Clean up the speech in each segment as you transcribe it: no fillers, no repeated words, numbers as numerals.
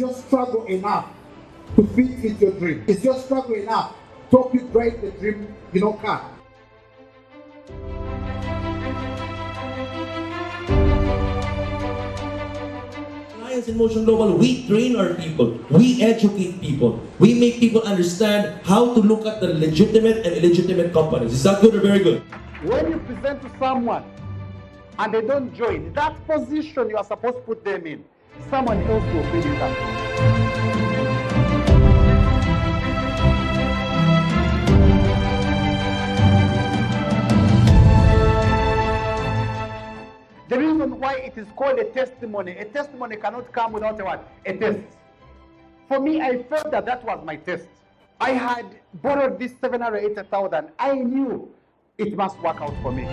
your struggle enough to fit into your dream? Is your struggle enough to help you drive the dream, car? In Motion Global, we train our people, we educate people, we make people understand how to look at the legitimate and illegitimate companies. Is that good or very good? When you present to someone and they don't join, that position you are supposed to put them in, someone else will fill it up. The reason why it is called a testimony cannot come without a what? A test. For me, I felt that was my test. I had borrowed this 780,000. I knew it must work out for me.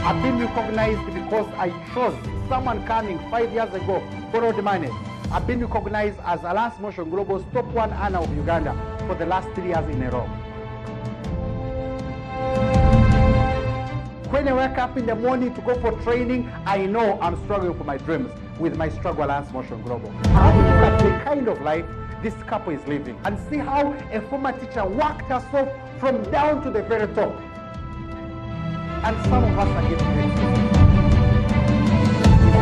I've been recognized because I chose someone coming 5 years ago, borrowed money. I've been recognized as Alliance Motion Global's top 1 earner of Uganda for the last 3 years in a row. When I wake up in the morning to go for training, I know I'm struggling for my dreams with my Struggle Alliance Motion Global. I look at the kind of life this couple is living and see how a former teacher worked herself from down to the very top. And some of us are getting it.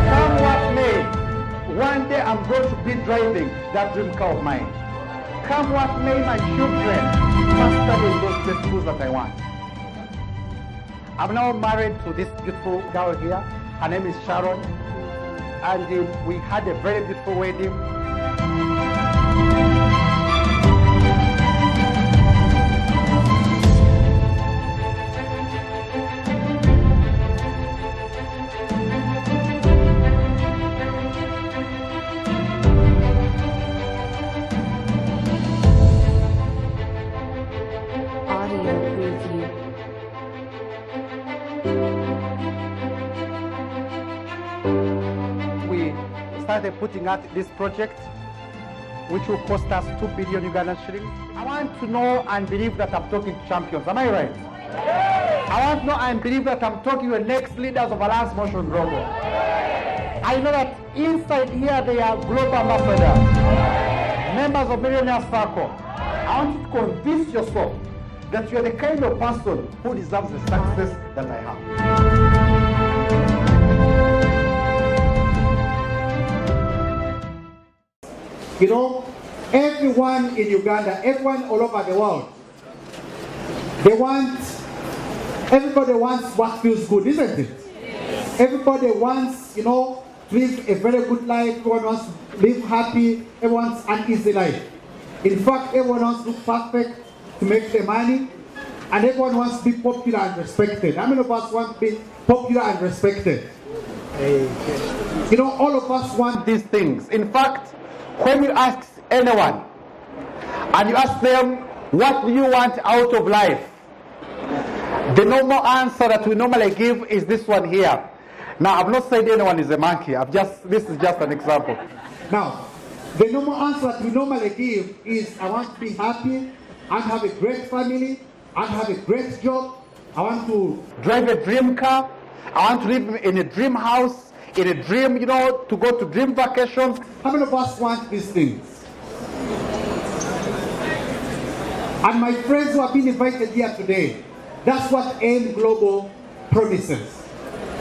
Come what may, one day I'm going to be driving that dream car of mine. Come what may, my children must study those best schools that I want. I'm now married to this beautiful girl here. Her name is Sharon. And we had a very beautiful wedding. Started putting out this project, which will cost us 2 billion Ugandan shillings. I want to know and believe that I'm talking to champions. Am I right? I want to know and believe that I'm talking to the next leaders of Alliance Motion Global. I know that inside here they are global ambassadors, members of Millionaire Circle. I want you to convince yourself that you're the kind of person who deserves the success that I have. Everyone in Uganda, everyone all over the world, everybody wants what feels good, isn't it? Yes. Everybody wants, to live a very good life. Everyone wants to live happy. Everyone wants an easy life. In fact, everyone wants to look perfect to make the money, and everyone wants to be popular and respected. How many of us want to be popular and respected? All of us want these things. In fact, when you ask anyone and you ask them, what do you want out of life? The normal answer that we normally give is this one here. Now, I've not said anyone is a monkey. This is just an example. Now, the normal answer that we normally give is, I want to be happy, I have a great family, I have a great job, I want to drive a dream car, I want to live in a dream house, in a dream, to go to dream vacations. How many of us want these things? And my friends who have been invited here today, that's what AIM Global promises.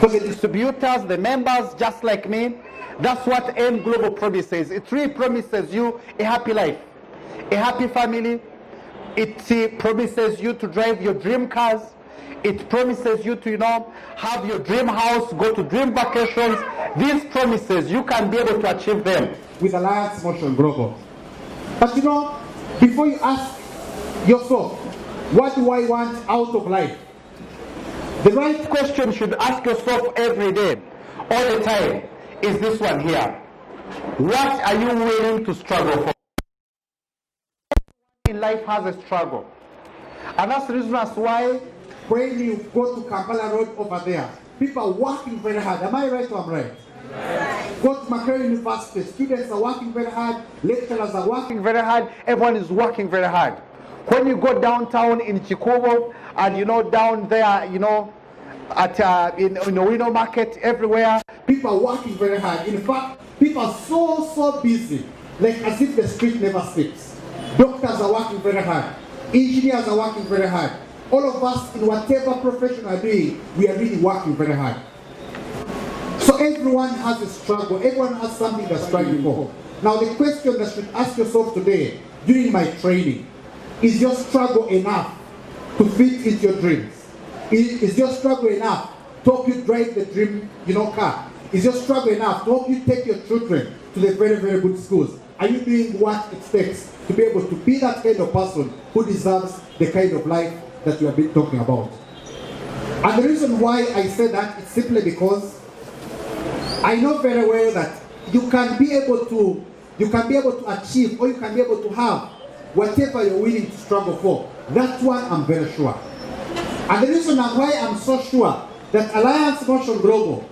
For the distributors, the members, just like me, that's what AIM Global promises. It really promises you a happy life, a happy family. It promises you to drive your dream cars. It promises you to, have your dream house, go to dream vacations. These promises, you can be able to achieve them with Alliance Motion Global. But before you ask yourself, what do I want out of life? The right question you should ask yourself every day, all the time, is this one here. What are you willing to struggle for? In life has a struggle. And that's the reason as why when you go to Kampala Road over there, people are working very hard. Am I right or am I right? Right. Go to Makerere University, students are working very hard, lecturers are working very hard, everyone is working very hard. When you go downtown in Chikovo and down there, in Owino Market, everywhere. People are working very hard. In fact, people are so busy, like as if the street never sleeps. Doctors are working very hard. Engineers are working very hard. All of us, in whatever profession we are doing, we are really working very hard. So everyone has a struggle. Everyone has something they're struggling for. Now the question that you should ask yourself today, during my training, is your struggle enough to fit into your dreams? Is your struggle enough to help you drive the dream, car? Is your struggle enough to help you take your children to the very good schools? Are you doing what it takes to be able to be that kind of person who deserves the kind of life that you have been talking about? And the reason why I say that is simply because I know very well that you can be able to achieve, or you can be able to have whatever you're willing to struggle for. That one I'm very sure. And the reason why I'm so sure that Alliance Motion Global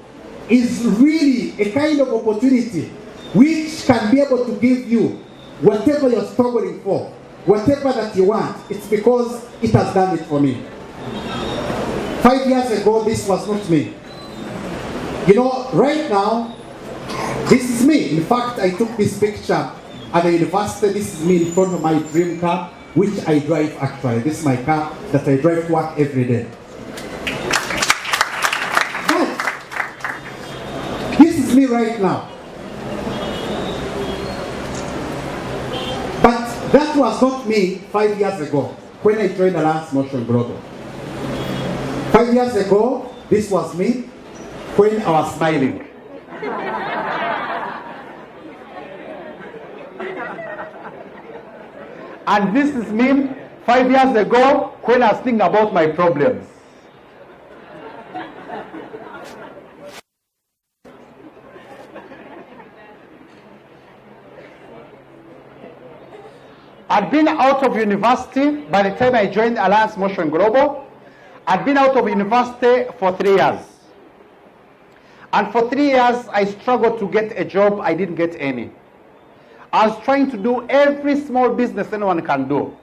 is really a kind of opportunity which can be able to give you whatever you're struggling for, whatever that you want, it's because it has done it for me. 5 years ago, this was not me. Right now, this is me. In fact, I took this picture at the university. This is me in front of my dream car, which I drive actually. This is my car that I drive to work every day. But this is me right now. But that was not me 5 years ago when I joined Alliance Motion Global. 5 years ago, this was me when I was smiling. And this is me 5 years ago when I was thinking about my problems. I'd been out of university by the time I joined Alliance Motion Global. I'd been out of university for 3 years. And for 3 years, I struggled to get a job. I didn't get any. I was trying to do every small business anyone can do.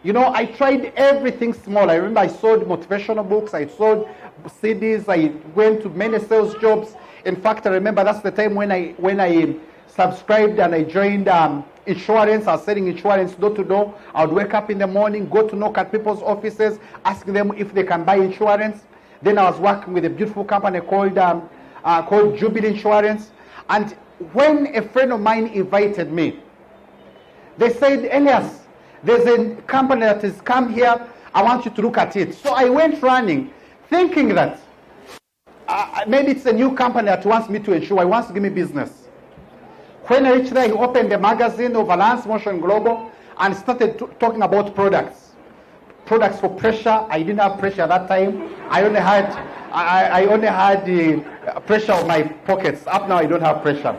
I tried everything small. I remember I sold motivational books. I sold CDs. I went to many sales jobs. In fact, I remember that's the time when I subscribed and I joined insurance. I was selling insurance door to door. I would wake up in the morning, go to knock at people's offices, asking them if they can buy insurance. Then I was working with a beautiful company called Jubilee Insurance. And when a friend of mine invited me, they said, Elias, there's a company that has come here. I want you to look at it. So I went running, thinking that maybe it's a new company that wants me to insure. He wants to give me business. When I reached there, he opened the magazine of Alliance Motion Global and started talking about products. Products for pressure. I didn't have pressure at that time. I only had the pressure of my pockets. Up now, I don't have pressure.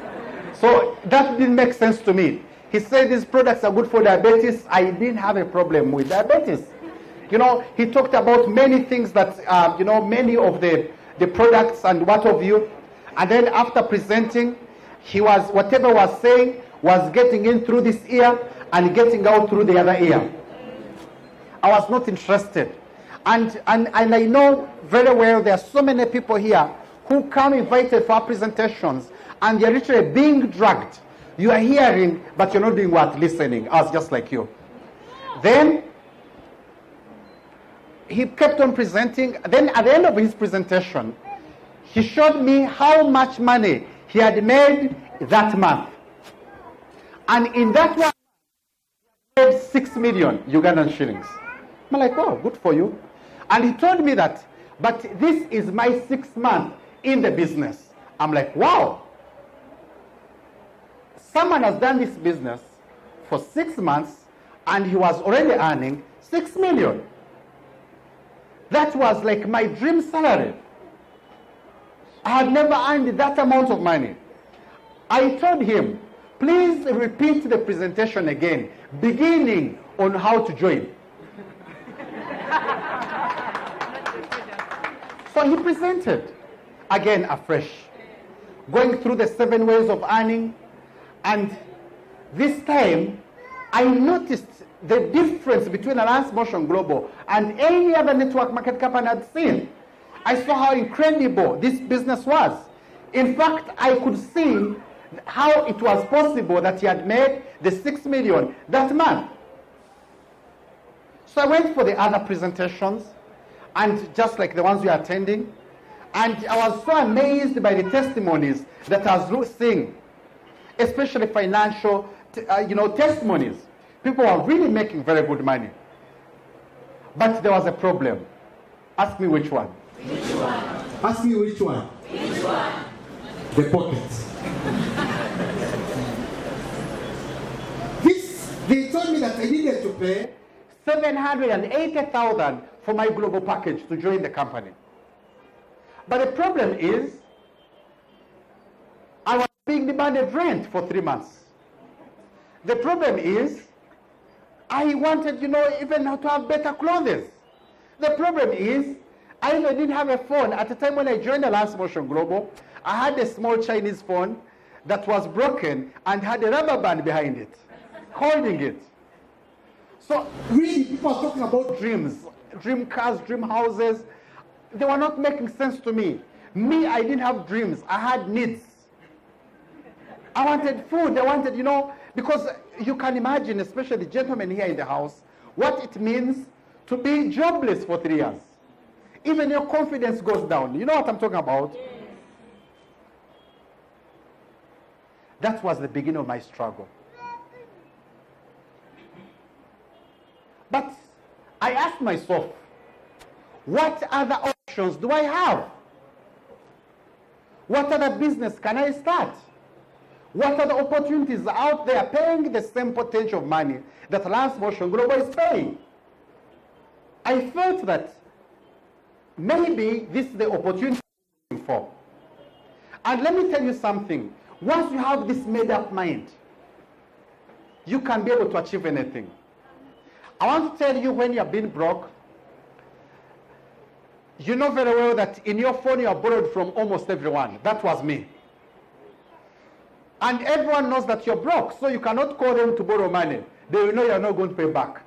So that didn't make sense to me. He said these products are good for diabetes. I didn't have a problem with diabetes. He talked about many things that, many of the products and what have you. And then after presenting, whatever was saying was getting in through this ear and getting out through the other ear. I was not interested. And I know very well there are so many people here who come invited for presentations and they're literally being dragged. You are hearing, but you're not doing what? Listening. I was just like you. Then he kept on presenting. Then at the end of his presentation, he showed me how much money he had made that month. And in that one, he made 6 million Ugandan shillings. I'm like, oh, good for you. And he told me that, but this is my 6th month in the business. I'm like, wow. Someone has done this business for 6 months and he was already earning 6 million. That was like my dream salary. I had never earned that amount of money. I told him, please repeat the presentation again, beginning on how to join. So he presented again afresh, going through the 7 ways of earning. And this time, I noticed the difference between Alliance Motion Global and any other network market company I'd seen. I saw how incredible this business was. In fact, I could see how it was possible that he had made the 6 million that month. So I went for the other presentations, and just like the ones we are attending, and I was so amazed by the testimonies that I was seeing, especially financial, testimonies. People were really making very good money. But there was a problem. Ask me which one. Which one? Ask me which one. Which one? The pockets. They told me that I needed to pay 780,000 for my global package to join the company. But the problem is, I was being demanded rent for 3 months. The problem is, I wanted, even to have better clothes. The problem is, I even didn't have a phone. At the time when I joined Alliance Motion Global, I had a small Chinese phone that was broken and had a rubber band behind it, holding it. So really, people are talking about dreams, dream cars, dream houses. They were not making sense to me. Me, I didn't have dreams. I had needs. I wanted food. I wanted, because you can imagine, especially the gentlemen here in the house, what it means to be jobless for 3 years. Even your confidence goes down. You know what I'm talking about? Yes. That was the beginning of my struggle. But I asked myself, what other options do I have? What other business can I start? What other opportunities are out there paying the same potential of money that Alliance Motion Global is paying? I felt that maybe this is the opportunity I'm looking for. And let me tell you something. Once you have this made-up mind, you can be able to achieve anything. I want to tell you, when you have been broke, you know very well that in your phone you are borrowed from almost everyone. That was me. And everyone knows that you're broke, so you cannot call them to borrow money. They will know you're not going to pay back.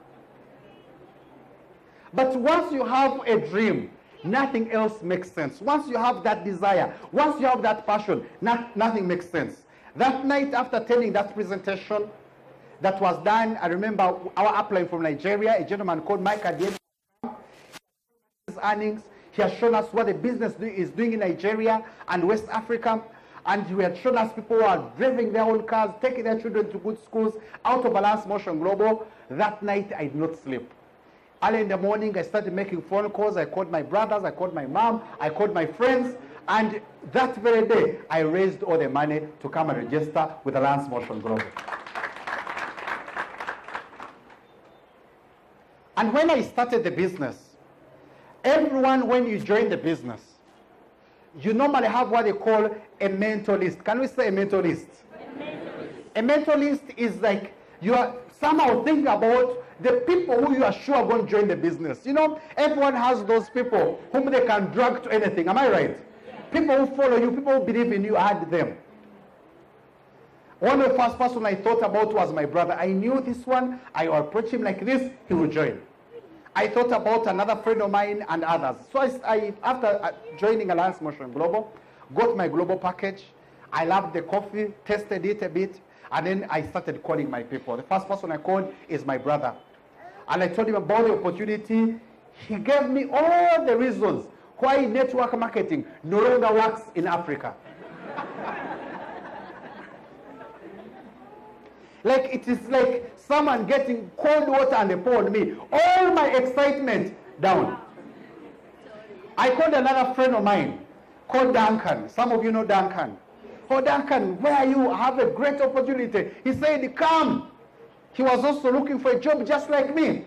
But once you have a dream, nothing else makes sense. Once you have that desire, once you have that passion, nothing makes sense. That night after attending that presentation that was done, I remember our upline from Nigeria, a gentleman called Mike Adiel, his earnings. He has shown us what the business is doing in Nigeria and West Africa. And he had shown us people who are driving their own cars, taking their children to good schools, out of Alliance Motion Global. That night, I did not sleep. Early in the morning, I started making phone calls. I called my brothers, I called my mom, I called my friends. And that very day, I raised all the money to come and register with Alliance Motion Global. And when I started the business, everyone, when you join the business, you normally have what they call a mentor list. Can we say a mentor list? A mentor list is like you are somehow thinking about the people who you are sure are going to join the business. Everyone has those people whom they can drag to anything. Am I right? People who follow you, people who believe in you, I had them. One of the first person I thought about was my brother. I knew this one. I will approach him like this, he will join. I thought about another friend of mine and others. So I after joining Alliance Motion Global, got my global package. I loved the coffee, tested it a bit, and then I started calling my people. The first person I called is my brother. And I told him about the opportunity. He gave me all the reasons why network marketing no longer works in Africa. Like it is like someone getting cold water and they pour on me. All my excitement down. I called another friend of mine called Duncan. Some of you know Duncan. Oh, Duncan, where are you? I have a great opportunity. He said, come. He was also looking for a job just like me.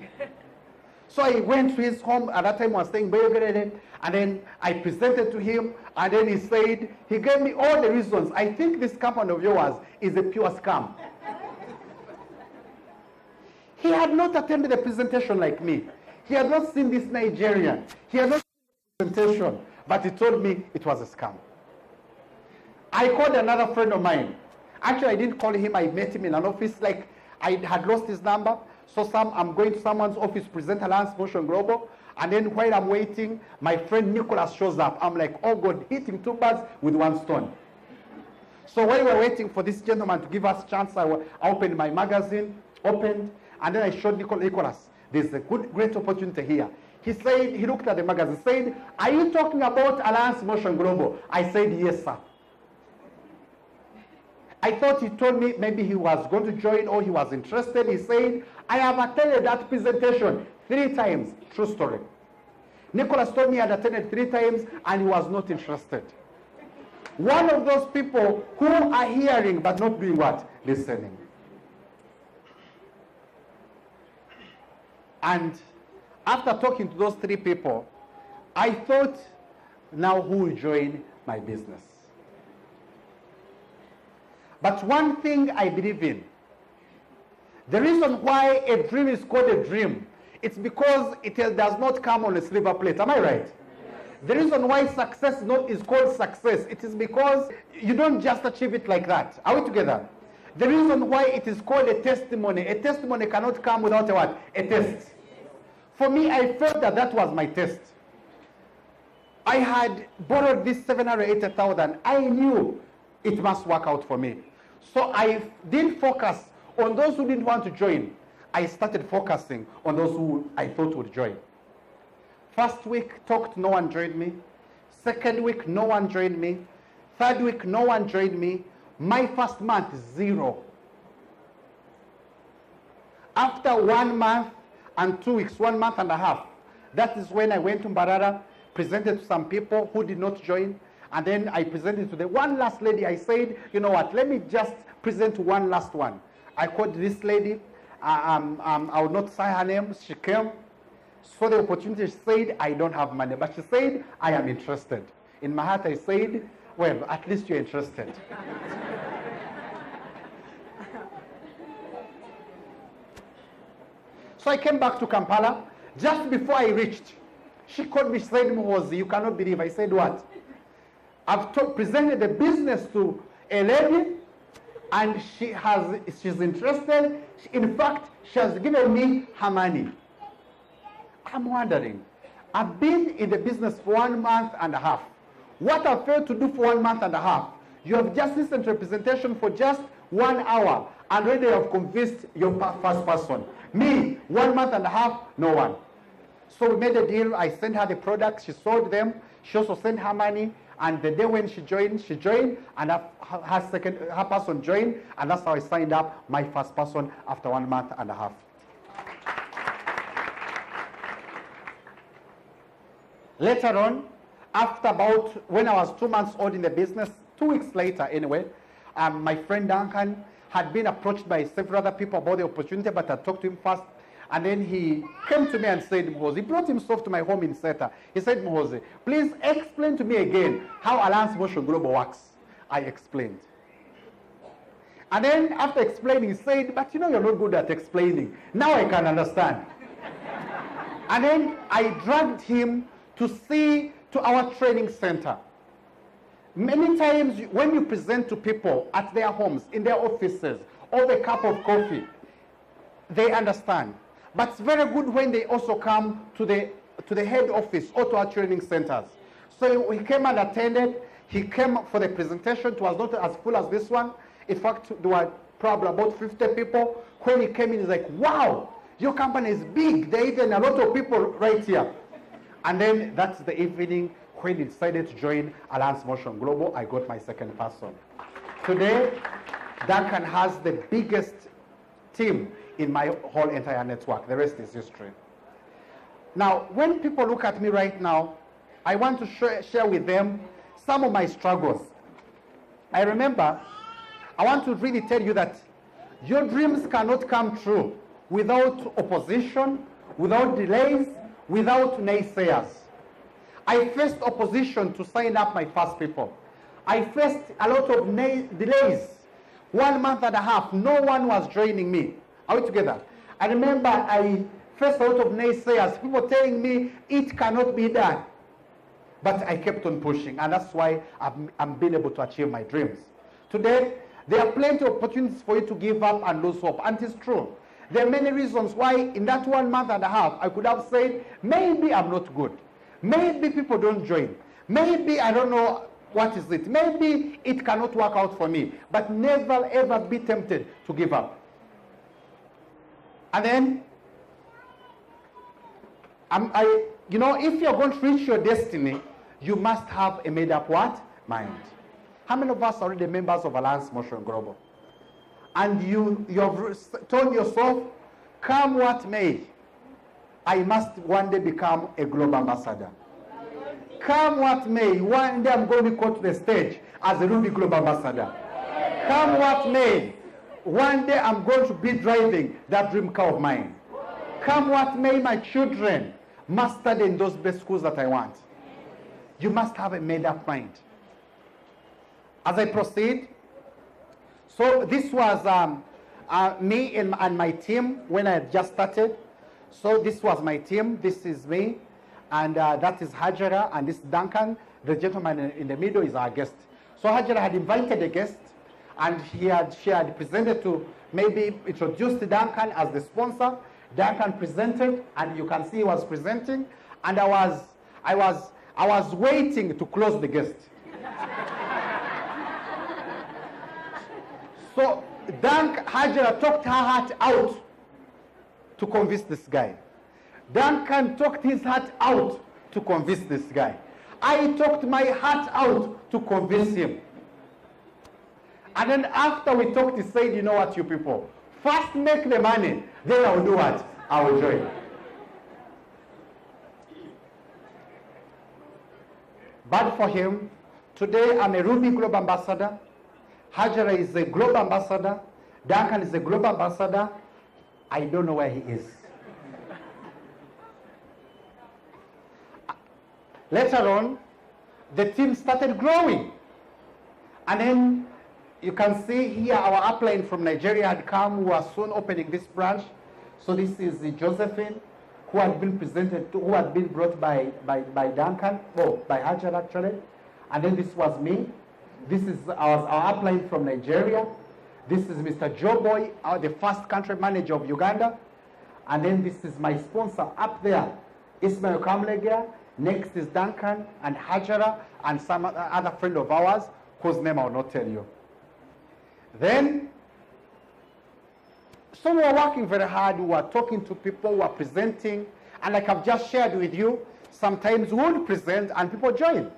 So I went to his home. At that time I was staying in Belgrade. And then I presented to him. And then he said, he gave me all the reasons. I think this company of yours is a pure scam. He had not attended the presentation like me. He had not seen this Nigerian. He had not seen the presentation. But he told me it was a scam. I called another friend of mine. Actually, I didn't call him. I met him in an office. Like, I had lost his number. So I'm going to someone's office to present Alliance Motion Global, and then while I'm waiting, my friend Nicholas shows up. I'm like, oh God, hitting two birds with one stone. So while we were waiting for this gentleman to give us a chance, I opened my magazine, and then I showed Nicholas, there's a great opportunity here. He said, he looked at the magazine, said, are you talking about Alliance Motion Global? I said, yes, sir. I thought he told me maybe he was going to join or he was interested. He said, I have attended that presentation 3 times. True story. Nicholas told me he had attended 3 times and he was not interested. One of those people who are hearing but not doing what? Listening. And after talking to those 3 people, I thought, now who will join my business? But one thing I believe in, the reason why a dream is called a dream, it's because it does not come on a silver plate. Am I right? The reason why success is called success, it is because you don't just achieve it like that. Are we together? The reason why it is called a testimony cannot come without a what? A test. For me, I felt that was my test. I had borrowed this 780,000. I knew it must work out for me. So I didn't focus on those who didn't want to join. I started focusing on those who I thought would join. First week, talked, no one joined me. Second week, no one joined me. Third week, no one joined me. My first month, 0. After 1 month and 2 weeks, 1 month and a half, that is when I went to Mbarara, presented to some people who did not join. And then I presented to the one last lady. I said, you know what, let me just present to one last one. I called this lady. I will not say her name. She came, saw the opportunity. She said, I don't have money. But she said, I am interested. In my heart, I said, well, at least you're interested. So I came back to Kampala. Just before I reached, she called me, she said, Muhozi, you cannot believe. I said, what? I've presented the business to a lady, and she's interested. In fact, she has given me her money. I'm wondering, I've been in the business for 1 month and a half. What I failed to do for 1 month and a half, you have just listened to a presentation for just 1 hour, and already have convinced your first person. Me, 1 month and a half, no one. So we made a deal. I sent her the products. She sold them. She also sent her money. And the day when she joined, and her person joined, and that's how I signed up my first person after 1 month and a half. Later on, when I was 2 months old in the business, 2 weeks later anyway, my friend Duncan had been approached by several other people about the opportunity, but I talked to him first. And then he came to me and said, Muhozi, he brought himself to my home in Seta. He said, Muhozi, please explain to me again how Alliance Motion Global works. I explained. And then after explaining, he said, but you know you're not good at explaining. Now I can understand. And then I dragged him to our training center. Many times when you present to people at their homes, in their offices, over a cup of coffee, they understand. But it's very good when they also come to the head office or to our training centers. So he came and attended. He came for the presentation. It was not as full as this one. In fact, there were probably about 50 people. When he came in, he's like, wow, your company is big. There are even a lot of people right here. And then that's the evening when he decided to join Alliance Motion Global. I got my second person. Today, Duncan has the biggest team in my whole entire network. The rest is history. Now, when people look at me right now, I want to share with them some of my struggles. I want to really tell you that your dreams cannot come true without opposition, without delays, without naysayers. I faced opposition to sign up my first people. I faced a lot of delays. 1 month and a half, no one was joining me. Are we together? I remember I faced a lot of naysayers, people telling me it cannot be done. But I kept on pushing, and that's why I'm being able to achieve my dreams. Today, there are plenty of opportunities for you to give up and lose hope, and it's true. There are many reasons why in that 1 month and a half, I could have said, maybe I'm not good. Maybe people don't join. Maybe I don't know what is it. Maybe it cannot work out for me. But never ever be tempted to give up. And then, if you're going to reach your destiny, you must have a made-up what? Mind. How many of us are already members of Alliance Motion Global? And you have told yourself, come what may, I must one day become a global ambassador. Come what may, one day I'm going to be called to the stage as a Ruby Global Ambassador. Come what may, one day I'm going to be driving that dream car of mine. Come what may, my children must study in those best schools that I want. You must have a made-up mind. As I proceed, so this was me and my team when I had just started. So this was my team. This is me. And that is Hajara, and this is Duncan. The gentleman in the middle is our guest. So Hajara had invited a guest, and she had presented to maybe introduced Duncan as the sponsor. Duncan presented, and you can see he was presenting. And I was waiting to close the guest. So Hajara talked her heart out to convince this guy. Duncan talked his heart out to convince this guy. I talked my heart out to convince him. And then after we talked, he said, you know what, you people, first make the money, then I will do what? I will join. But for him, today I'm a Ruby Global Ambassador. Hajara is a Global Ambassador. Duncan is a Global Ambassador. I don't know where he is. Later on, the team started growing. And then you can see here our upline from Nigeria had come, who was soon opening this branch. So this is Josephine, who had been who had been brought by Duncan, by Hajara actually. And then this was me. This is our upline from Nigeria. This is Mr. Joe Boy, the first country manager of Uganda. And then this is my sponsor up there, Ismail Kamlegia. Next is Duncan and Hajara and some other friend of ours whose name I will not tell you. Then, so we were working very hard. We were talking to people, we were presenting. And like I've just shared with you, sometimes we would present and people join.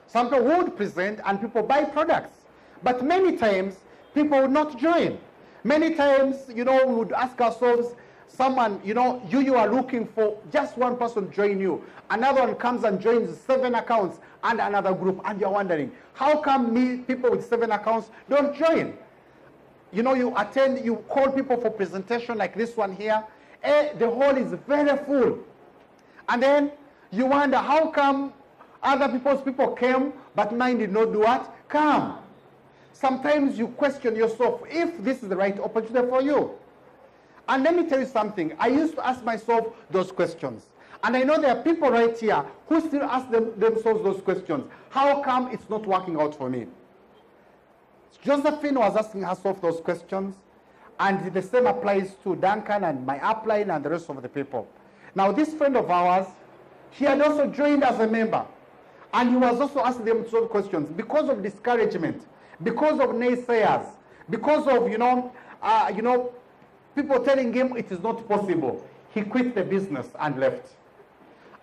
Sometimes we would present and people buy products. But many times, people would not join. Many times, we would ask ourselves, someone, you are looking for just one person join you. Another one comes and joins 7 accounts and another group, and you're wondering, how come people with 7 accounts don't join? You call people for presentation like this one here. The hall is very full. And then you wonder, how come other people came, but mine did not do what? Come. Sometimes you question yourself if this is the right opportunity for you. And let me tell you something. I used to ask myself those questions. And I know there are people right here who still ask themselves those questions. How come it's not working out for me? Josephine was asking herself those questions. And the same applies to Duncan and my upline and the rest of the people. Now, this friend of ours, he had also joined as a member. And he was also asking themselves questions because of discouragement, because of naysayers, because of, people telling him it is not possible. He quit the business and left.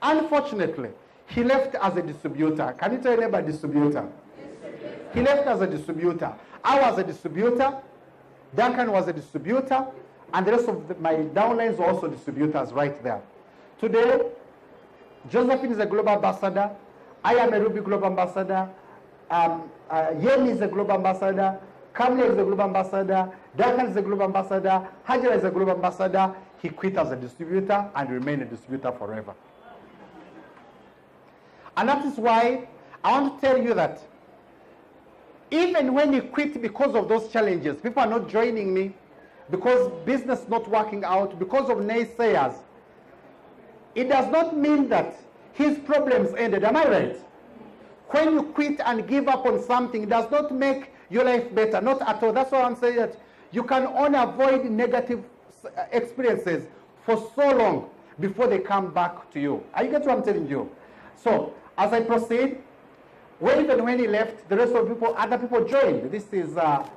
Unfortunately, he left as a distributor. Can you tell your neighbor distributor? He left as a distributor. I was a distributor. Duncan was a distributor. And the rest of my downlines were also distributors right there. Today, Josephine is a global ambassador. I am a Ruby Global Ambassador. Yemi is a global ambassador. Kamle is a global ambassador. Duncan is a global ambassador. Hajara is a global ambassador. He quit as a distributor and remained a distributor forever. And that is why I want to tell you that even when he quit because of those challenges, people are not joining me, because business not working out, because of naysayers, it does not mean that his problems ended. Am I right? When you quit and give up on something, it does not make your life better. Not at all. That's why I'm saying that you can only avoid negative experiences for so long before they come back to you. Are you getting what I'm telling you? So, as I proceed, even when he left, the rest of the people, other people joined. This is a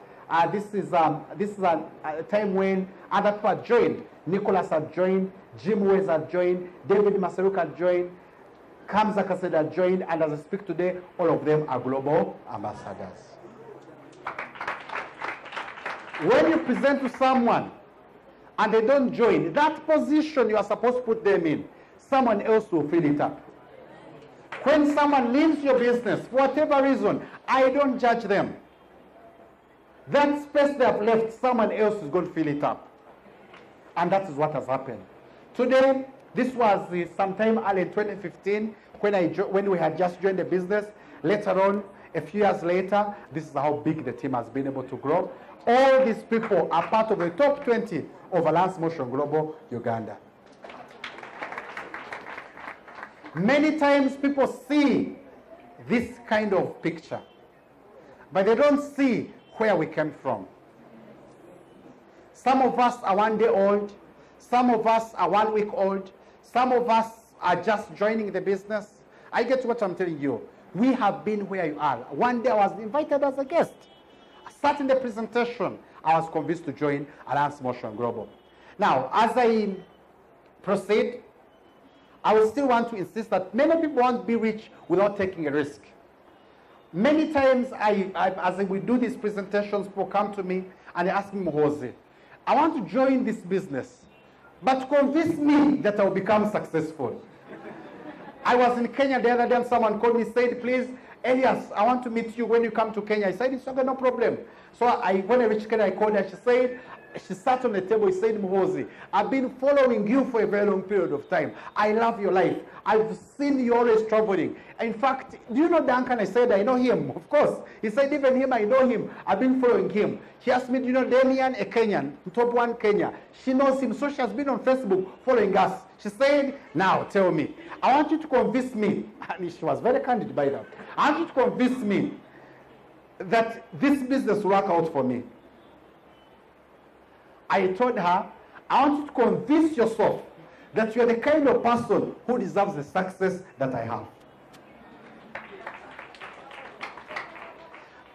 time when other people had joined. Nicholas had joined, Jim Wes had joined, David Masaruka had joined, Kamza Kaseda had joined, and as I speak today, all of them are global ambassadors. When you present to someone and they don't join, that position you are supposed to put them in, someone else will fill it up. When someone leaves your business, for whatever reason, I don't judge them. That space they have left, someone else is going to fill it up. And that is what has happened. Today, this was sometime early in 2015 when we had just joined the business. Later on, a few years later, this is how big the team has been able to grow. All these people are part of the top 20 of Alliance Motion Global Uganda. Many times people see this kind of picture, but they don't see where we came from. Some of us are 1 day old, some of us are 1 week old, some of us are just joining the business. I get what I'm telling you. We have been where you are. One day I was invited as a guest. I sat in the presentation. I was convinced to join Alliance Motion Global. Now, as I proceed, I will still want to insist that many people want to be rich without taking a risk. Many times, as we do these presentations, people come to me and they ask me, Jose, I want to join this business, but convince me that I will become successful. I was in Kenya the other day and someone called me and said, please, Elias, I want to meet you when you come to Kenya. I said, it's okay, no problem. So when I reached Kenya, I called her. She sat on the table. She said, Mhozi, I've been following you for a very long period of time. I love your life. I've seen you always traveling. In fact, do you know Duncan? I said, I know him. Of course. He said, even him, I know him. I've been following him. She asked me, do you know Damian, a Kenyan, top one Kenya? She knows him, so she has been on Facebook following us. She said, now tell me, I want you to convince me, and she was very candid by that. I want you to convince me that this business will work out for me. I told her, I want you to convince yourself that you are the kind of person who deserves the success that I have.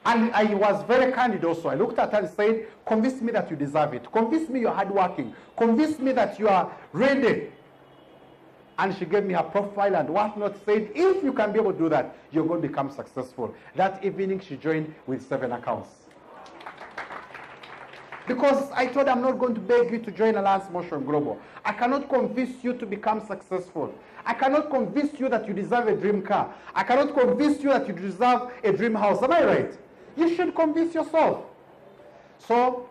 And I was very candid also. I looked at her and said, convince me that you deserve it. Convince me you're hardworking. Convince me that you are ready. And she gave me her profile and whatnot, said, if you can be able to do that, you're going to become successful. That evening, she joined with 7 accounts. Because I told her, I'm not going to beg you to join Alliance Motion Global. I cannot convince you to become successful. I cannot convince you that you deserve a dream car. I cannot convince you that you deserve a dream house. Am I right? You should convince yourself. So,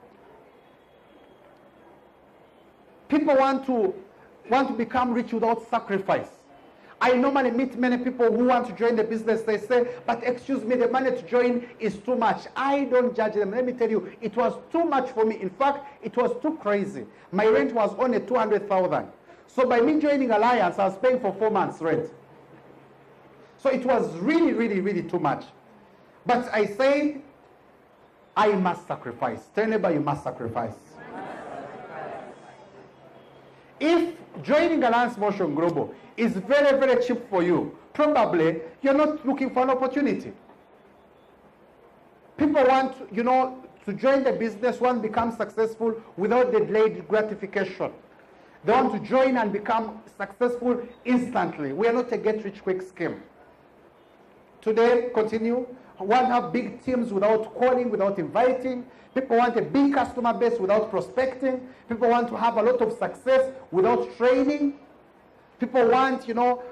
people want to become rich without sacrifice. I normally meet many people who want to join the business. They say, but excuse me, the money to join is too much. I don't judge them. Let me tell you, it was too much for me. In fact, it was too crazy. My rent was only 200,000. So by me joining Alliance, I was paying for 4 months' rent. So it was really, really, really too much. But I said, I must sacrifice. Tell anybody you must sacrifice. If joining Alliance Motion Global is very, very cheap for you, probably you're not looking for an opportunity. People want, to join the business, want to become successful without the delayed gratification. They want to join and become successful instantly. We are not a get-rich-quick scheme. Today, continue. Want to have big teams without calling, without inviting. People want a big customer base without prospecting. People want to have a lot of success without training. People want,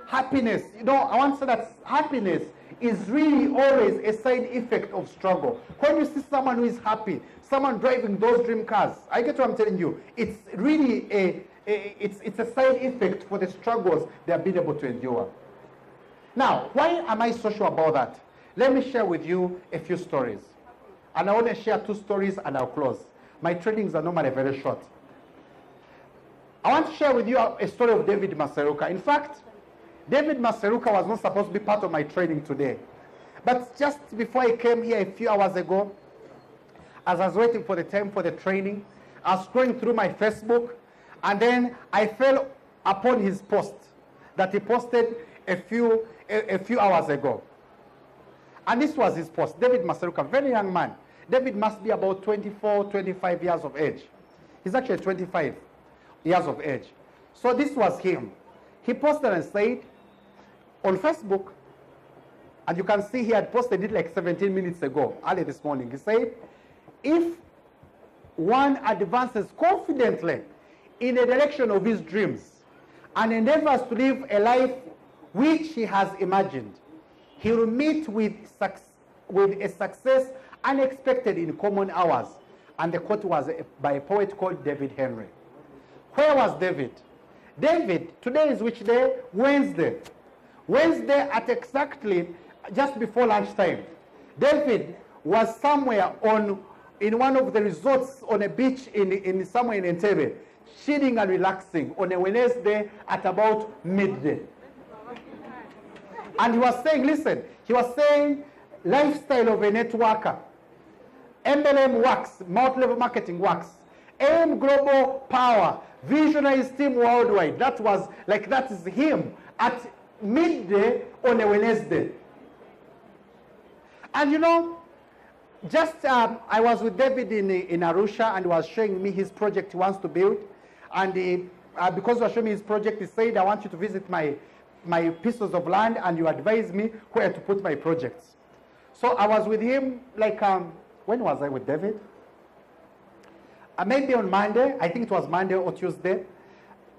happiness. I want to say that happiness is really always a side effect of struggle. When you see someone who is happy, someone driving those dream cars, I get what I'm telling you. It's really it's a side effect for the struggles they have been able to endure. Now, why am I so sure about that? Let me share with you a few stories. And I want to share 2 stories and I'll close. My trainings are normally very short. I want to share with you a story of David Masaruka. In fact, David Masaruka was not supposed to be part of my training today. But just before I came here a few hours ago, as I was waiting for the time for the training, I was scrolling through my Facebook And then I fell upon his post that he posted a few hours ago. And this was his post. David Masaruka, very young man. David must be about 24, 25 years of age. He's actually 25 years of age. So this was him. He posted and said on Facebook, and you can see he had posted it like 17 minutes ago, early this morning. He said, if one advances confidently in the direction of his dreams and endeavors to live a life which he has imagined, he will meet with a success unexpected in common hours. And the quote was by a poet called David Henry. Where was David? David, today is which day? Wednesday. Wednesday at exactly just before lunchtime. David was somewhere in one of the resorts on a beach in somewhere in Entebbe, chilling and relaxing on a Wednesday at about midday. And he was saying, listen, he was saying, lifestyle of a networker. MLM works, multi-level marketing works. AM Global Power, visionaries team worldwide. That is him at midday on a Wednesday. And you know, I was with David in Arusha, and he was showing me his project he wants to build. And because he was showing me his project, he said, I want you to visit my pieces of land and you advise me where to put my projects. So I was with him when was I with David? Maybe on Monday. I think it was Monday or Tuesday.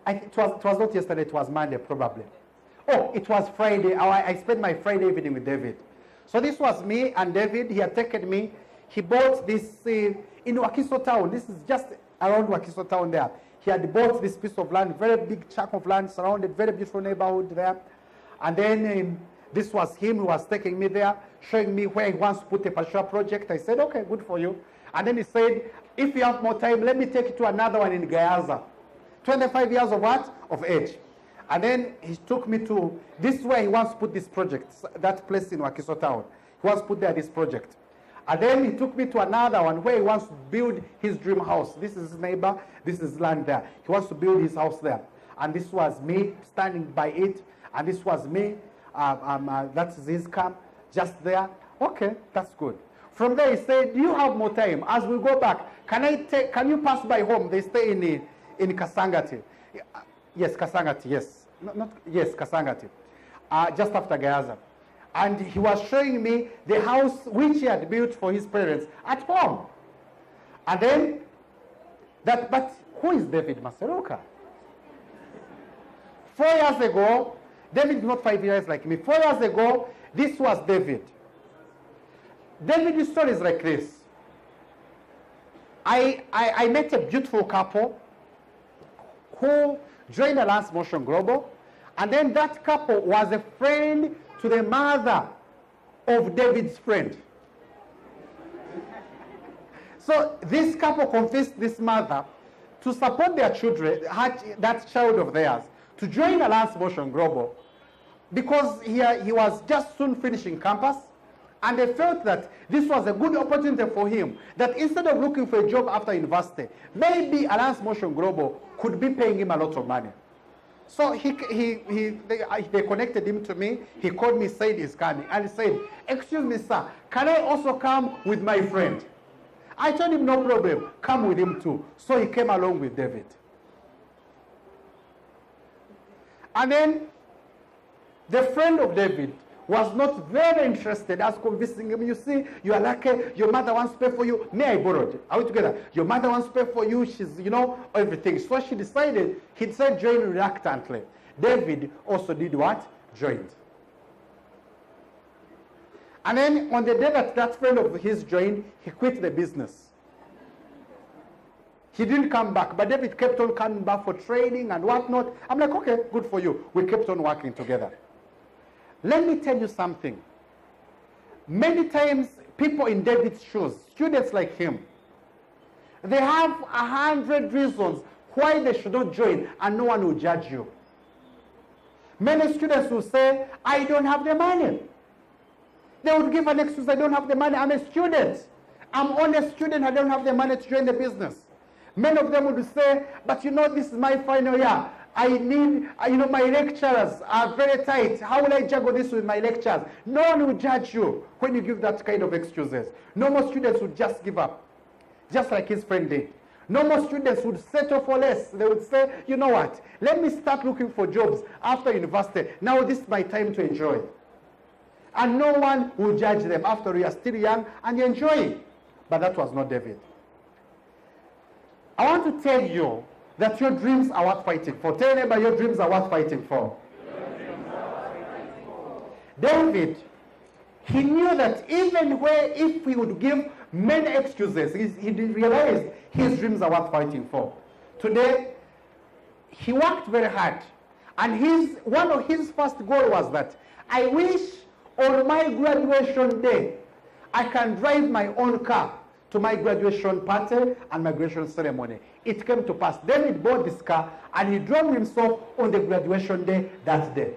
It was not yesterday, it was Monday probably. Oh, it was Friday. I spent my Friday evening with David. So this was me and David. He had taken me. He bought this in Wakiso town. This is just around Wakiso town there. He had bought this piece of land, very big chunk of land, surrounded, very beautiful neighborhood there. And then this was him who was taking me there, showing me where he wants to put a particular project. I said, okay, good for you. And then he said, if you have more time, let me take you to another one in Gayaza. 25 years of what? Of age. And then he took me to, this is where he wants to put this project, that place in Wakiso town. He wants to put there this project. And then he took me to another one where he wants to build his dream house. This is his neighbor, this is land there. He wants to build his house there. And this was me standing by it. And this was me, that's his camp, just there. Okay, that's good. From there he said, do you have more time? As we go back, can you pass by home? They stay in Kasangati. Yes, Kasangati, yes. Yes, Kasangati. Just after Gayaza. And he was showing me the house which he had built for his parents at home. And then, but who is David Masaruka? 4 years ago, David is not 5 years like me. 4 years ago, this was David. David's story is like this. I met a beautiful couple who joined Alliance Motion Global, and then that couple was a friend to the mother of David's friend. So this couple convinced this mother to support their children, that child of theirs, to join Alliance Motion Global, because he was just soon finishing campus, and they felt that this was a good opportunity for him, that instead of looking for a job after university, maybe Alliance Motion Global could be paying him a lot of money. So they connected him to me. He called me, said he's coming, and he said, excuse me, sir, can I also come with my friend? I told him, no problem, come with him too. So he came along with David. And then the friend of David was not very interested as convincing him. You see, you are lucky, your mother wants to pay for you. Me, I borrowed. Are we together? Your mother wants to pay for you. She's, everything. So he decided join reluctantly. David also did what? Joined. And then on the day that friend of his joined, he quit the business. He didn't come back, but David kept on coming back for training and whatnot. I'm like, okay, good for you. We kept on working together. Let me tell you something. Many times, people in David's shoes, students like him, they have 100 reasons why they should not join, and no one will judge you. Many students will say, I don't have the money. They would give an excuse, I don't have the money, I'm a student. I'm only a student, I don't have the money to join the business. Many of them would say, but you know, this is my final year. I need, my lecturers are very tight. How will I juggle this with my lectures? No one will judge you when you give that kind of excuses. No more students would just give up, just like his friend did. No more students would settle for less. They would say, you know what, let me start looking for jobs after university. Now this is my time to enjoy. And no one will judge them after you are still young and you enjoy it. But that was not David. I want to tell you that your dreams are worth fighting for. Tell them your dreams are worth fighting for. David, he knew that even if he would give many excuses, he realized his dreams are worth fighting for. Today, he worked very hard. And one of his first goals was that, I wish on my graduation day, I can drive my own car to my graduation party and my graduation ceremony. It came to pass. David bought this car and he drove himself on the graduation day that day.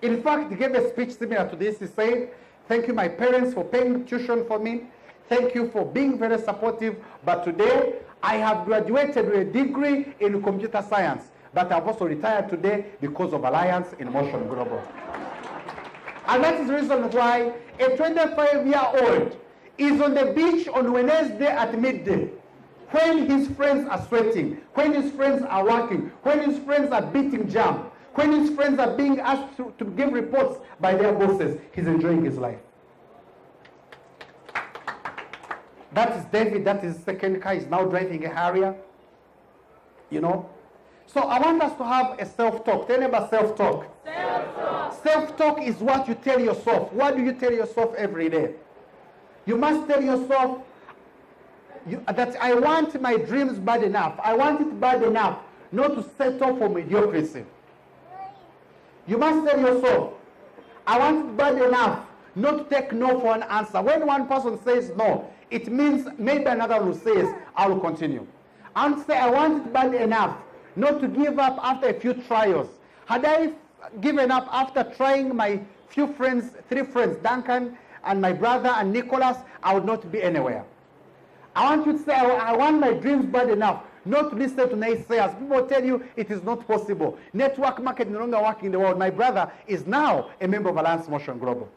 In fact, he gave a speech similar to this. He said, thank you, my parents, for paying tuition for me. Thank you for being very supportive. But today, I have graduated with a degree in computer science. But I've also retired today because of Alliance in Motion Global. And that is the reason why a 25-year-old is on the beach on Wednesday at midday, when his friends are sweating, when his friends are working, when his friends are beating jam, when his friends are being asked to give reports by their bosses. He's enjoying his life. That is David. That is his second car. He's now driving a Harrier. So I want us to have a self-talk. Tell them about self-talk. Self-talk. Self-talk is what you tell yourself. What do you tell yourself every day? You must tell yourself that I want my dreams bad enough. I want it bad enough not to settle for mediocrity. You must tell yourself, I want it bad enough not to take no for an answer. When one person says no, it means maybe another one says, I will continue. And say, I want it bad enough not to give up after a few trials. Had I given up after trying my few friends, 3 friends, Duncan and my brother and Nicholas, I would not be anywhere. I want you to say, I want my dreams bad enough not to listen to naysayers. People tell you it is not possible. Network marketing no longer working in the world. My brother is now a member of Alliance Motion Global.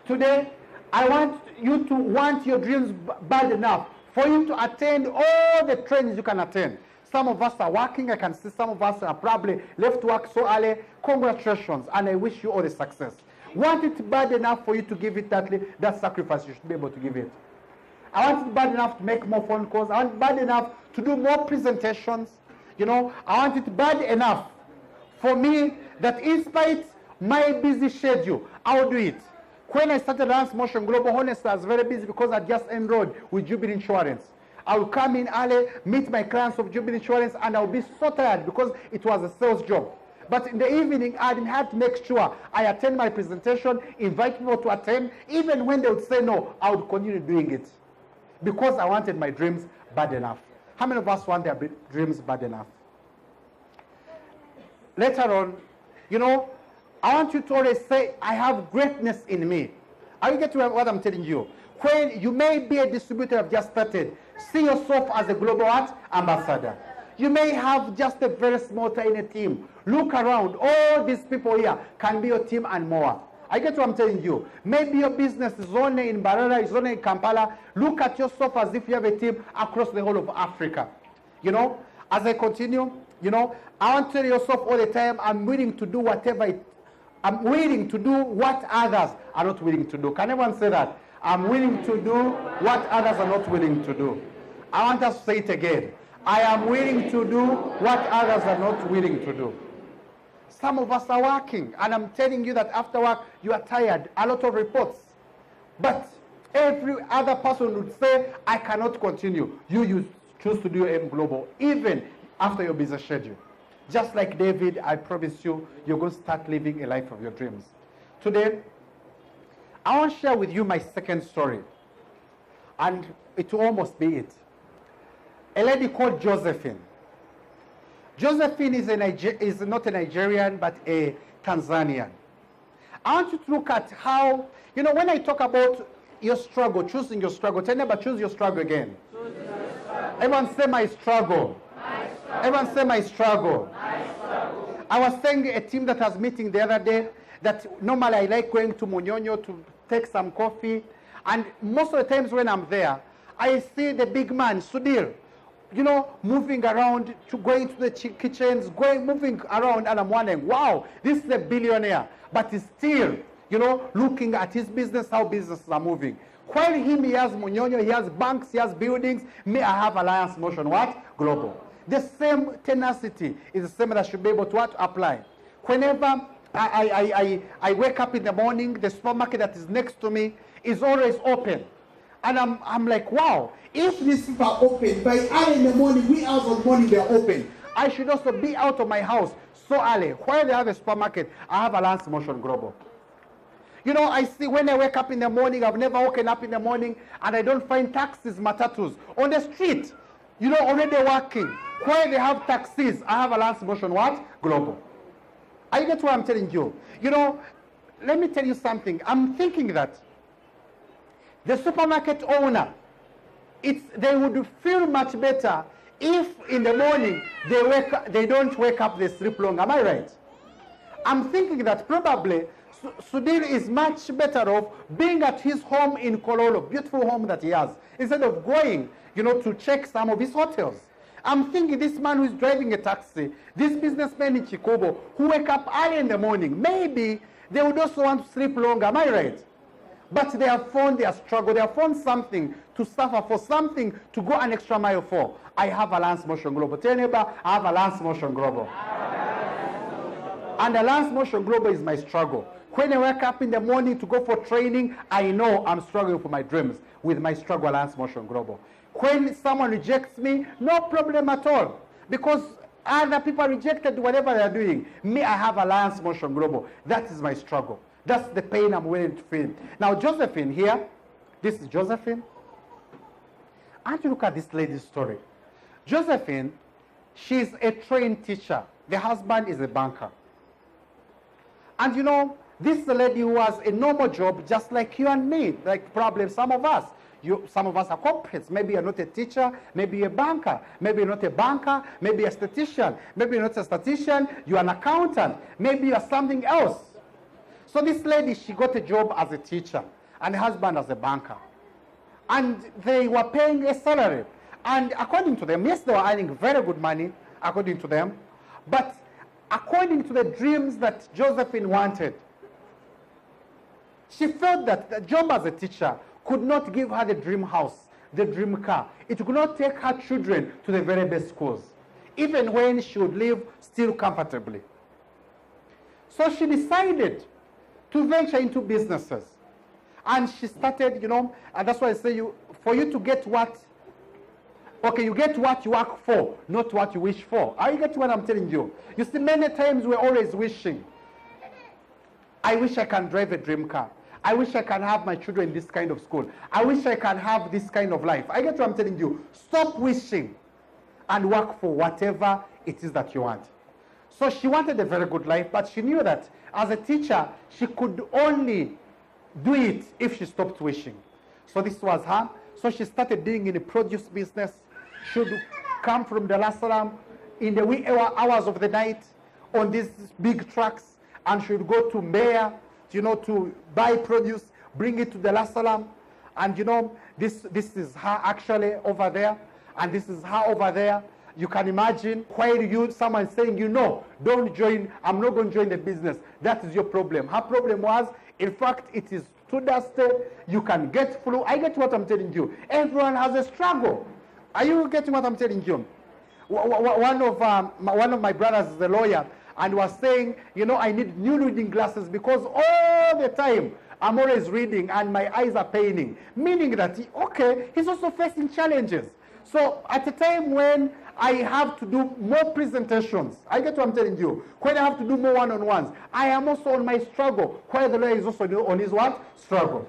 Today, I want you to want your dreams bad enough for you to attend all the trainings you can attend. Some of us are working. I can see some of us are probably left work so early. Congratulations, and I wish you all the success. Want it bad enough for you to give it that sacrifice, you should be able to give it. I want it bad enough to make more phone calls. I want it bad enough to do more presentations. I want it bad enough for me that in spite my busy schedule, I'll do it. When I started Alliance Motion Global, honestly, I was very busy because I just enrolled with Jubilee Insurance. I will come in early, meet my clients of Jubilee Insurance, and I'll be so tired because it was a sales job. But in the evening, I didn't have to make sure I attend my presentation, invite people to attend. Even when they would say no, I would continue doing it because I wanted my dreams bad enough. How many of us want their dreams bad enough? Later on, I want you to always say, I have greatness in me. Are you getting what I'm telling you? When you may be a distributor of just started, see yourself as a global ambassador. You may have just a very small tiny team. Look around. All these people here can be your team and more. I get what I'm telling you. Maybe your business is only in Barara, is only in Kampala. Look at yourself as if you have a team across the whole of Africa. As I continue, I want to tell yourself all the time, I'm willing to do whatever I'm willing to do what others are not willing to do. Can everyone say that? I'm willing to do what others are not willing to do. I want us to say it again. I am willing to do what others are not willing to do. Some of us are working, and I'm telling you that after work, you are tired, a lot of reports. But every other person would say, I cannot continue. You choose to do M Global, even after your busy schedule. Just like David, I promise you, you're going to start living a life of your dreams. Today, I want to share with you my second story. And it will almost be it. A lady called Josephine. Josephine is not a Nigerian, but a Tanzanian. I want you to look at how, when I talk about your struggle, choosing your struggle. Tell neighbor, choose your struggle again. Everyone say my struggle. Everyone say my struggle. I was saying a team that was meeting the other day that normally I like going to Munyonyo to take some coffee. And most of the times when I'm there, I see the big man, Sudhir, you know, moving around, going to the kitchens, moving around, and I'm wondering, wow, this is a billionaire, but he's still, you know, looking at his business, how businesses are moving. While him, he has Munyonyo, he has banks, he has buildings, me, I have Alliance Motion, what? Global. The same tenacity is the same that I should be able to what? Apply. Whenever I wake up in the morning, the supermarket that is next to me is always open. And I'm like, wow, if these people are open, by early in the morning, wee hours of the morning, they're open. I should also be out of my house so early. While they have a supermarket, I have Alliance Motion Global. You know, I see when I wake up in the morning, I've never woken up in the morning, and I don't find taxis, matatus on the street, you know, already working. While they have taxis, I have Alliance Motion what? Global. I get what I'm telling you. You know, let me tell you something. I'm thinking that the supermarket owner, they would feel much better if in the morning they don't wake up, they sleep long. Am I right? I'm thinking that probably Sudhir is much better off being at his home in Kololo, beautiful home that he has, instead of going, you know, to check some of his hotels. I'm thinking this man who is driving a taxi, this businessman in Chikobo, who wake up early in the morning, maybe they would also want to sleep longer. Am I right? But they have found their struggle. They have found something to suffer for, something to go an extra mile for. I have Alliance Motion Global. Tell neighbor, I have Alliance Motion Global. And Alliance Motion Global is my struggle. When I wake up in the morning to go for training, I know I'm struggling for my dreams with my struggle, Alliance Motion Global. When someone rejects me, no problem at all. Because other people rejected whatever they're doing. Me, I have Alliance Motion Global. That is my struggle. That's the pain I'm willing to feel. Now, Josephine here, this is Josephine. And you look at this lady's story. Josephine, she's a trained teacher. The husband is a banker. And you know, this is a lady who has a normal job just like you and me, like probably some of us. Some of us are corporates. Maybe you're not a teacher, maybe you're a banker. Maybe you're not a banker, maybe you're a statistician. Maybe you're not a statistician, you're an accountant. Maybe you're something else. So this lady, she got a job as a teacher and a husband as a banker. And they were paying a salary. And according to them, yes, they were earning very good money, according to them. But according to the dreams that Josephine wanted, she felt that the job as a teacher could not give her the dream house, the dream car. It could not take her children to the very best schools, even when she would live still comfortably. So she decided to venture into businesses. And she started, you know, and that's why I say for you to get what, okay, you get what you work for, not what you wish for. Are you getting what I'm telling you? You see, many times we're always wishing. I wish I can drive a dream car. I wish I can have my children in this kind of school. I wish I can have this kind of life. I get what I'm telling you. Stop wishing and work for whatever it is that you want. So she wanted a very good life, but she knew that as a teacher, she could only do it if she stopped wishing. So this was her. So she started doing in the produce business. She would come from Dar es Salaam in the wee hours of the night on these big trucks, and she would go to Mbeya, you know, to buy produce, bring it to Dar es Salaam. And you know, this is her actually over there, and this is her over there. You can imagine while someone saying, you know, don't join, I'm not going to join the business. That is your problem. Her problem was, in fact, it is too dusty. You can get flu. I get what I'm telling you. Everyone has a struggle. Are you getting what I'm telling you? One of my brothers is a lawyer, and was saying, you know, I need new reading glasses because all the time I'm always reading and my eyes are paining. Meaning that, he's also facing challenges. So at a time when I have to do more presentations, I get what I'm telling you, when I have to do more one-on-ones, I am also on my struggle, while the lawyer is also on his what? Struggle.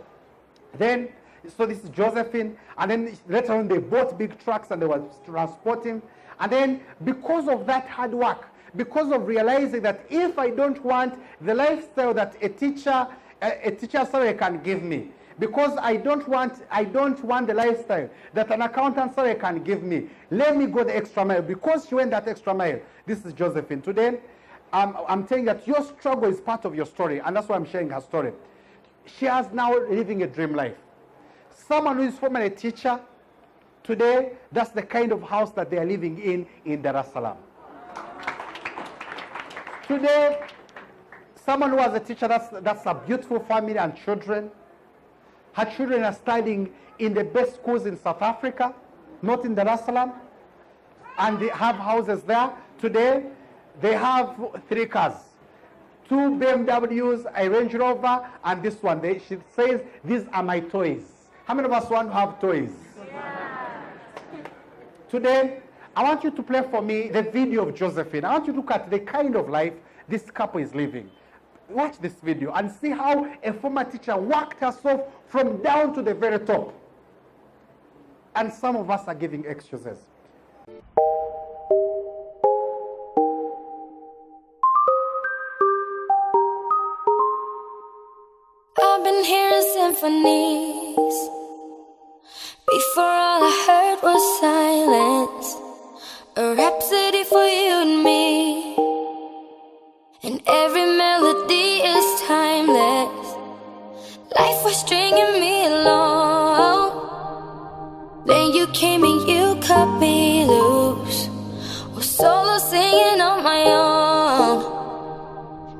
Then, so this is Josephine, and then later on they bought big trucks and they were transporting. And then because of that hard work, because of realizing that if I don't want the lifestyle that a teacher salary can give me, because I don't want the lifestyle that an accountant salary can give me. Let me go the extra mile. Because she went that extra mile. This is Josephine. Today, I'm telling that your struggle is part of your story, and that's why I'm sharing her story. She has now living a dream life. Someone who is formerly a teacher, today, that's the kind of house that they are living in Dar es Salaam. Today, someone who was a teacher, that's a beautiful family and children. Her children are studying in the best schools in South Africa, not in Dar es Salaam, and they have houses there. Today, they have 3 cars, 2 BMWs, a Range Rover, and this one. She says, these are my toys. How many of us want to have toys? Yeah. Today, I want you to play for me the video of Josephine. I want you to look at the kind of life this couple is living. Watch this video and see how a former teacher worked herself from down to the very top. And some of us are giving excuses. I've been hearing symphonies. Before all I heard was silence. A rhapsody for you and me. And every melody is timeless. Life was stringing me along. Then you came and you cut me loose. Was solo singing on my own.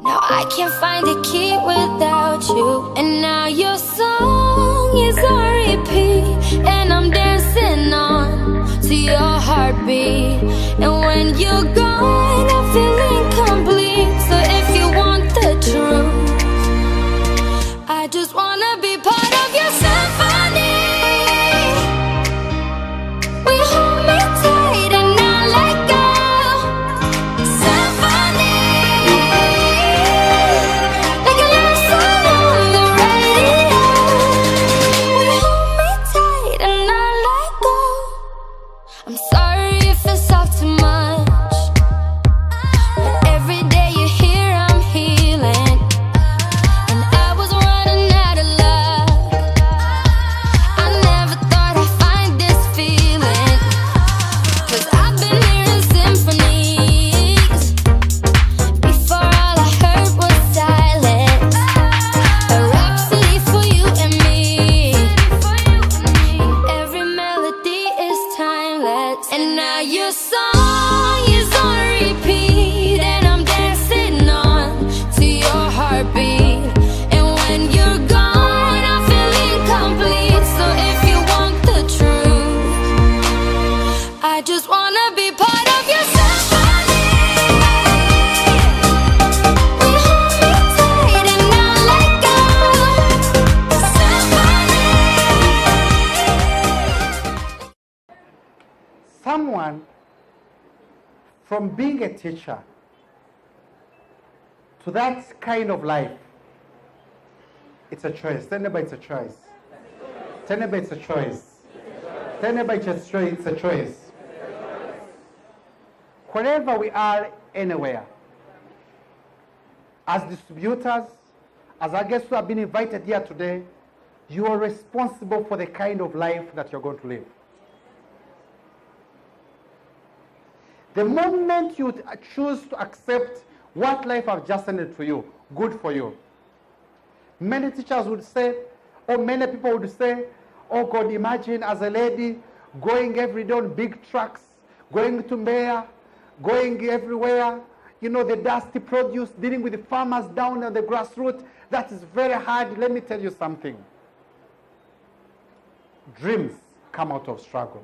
Now I can't find a key without you. And now your song is on repeat. And I'm dancing on to your heartbeat. And when you're gone, I feel incomplete. So if you want the truth, I just wanna be part of your symphony. We hold me tight and not let go. Symphony, like a love song on the radio. We hold me tight and not let go. I'm sorry if it's all too much, but every day you're here I'm healing. And I was running out of luck. I never thought I'd find this feeling. 'Cause I've been hearing symphonies. Before all I heard was silence. A rhapsody for you and me. Every melody is timeless. And now your song is on repeat. And I'm dancing on to your heartbeat. And when you're gone, I feel incomplete. So if you want the truth, I just wanna be part of your symphony. We hold me tight and not let go. Symphony. Someone from being a teacher to that kind of life, it's a choice. Tell neighbor it's a choice. Tell neighbor it's a choice. Tell neighbor it's a choice. Wherever we are, anywhere, as distributors, as our guests who have been invited here today, you are responsible for the kind of life that you're going to live. The moment you choose to accept what life has just handed to you, good for you. Many teachers would say, or many people would say, oh God, imagine as a lady going every day on big trucks, going to Mbeya, going everywhere, you know, the dusty produce, dealing with the farmers down at the grassroots. That is very hard. Let me tell you something. Dreams come out of struggle.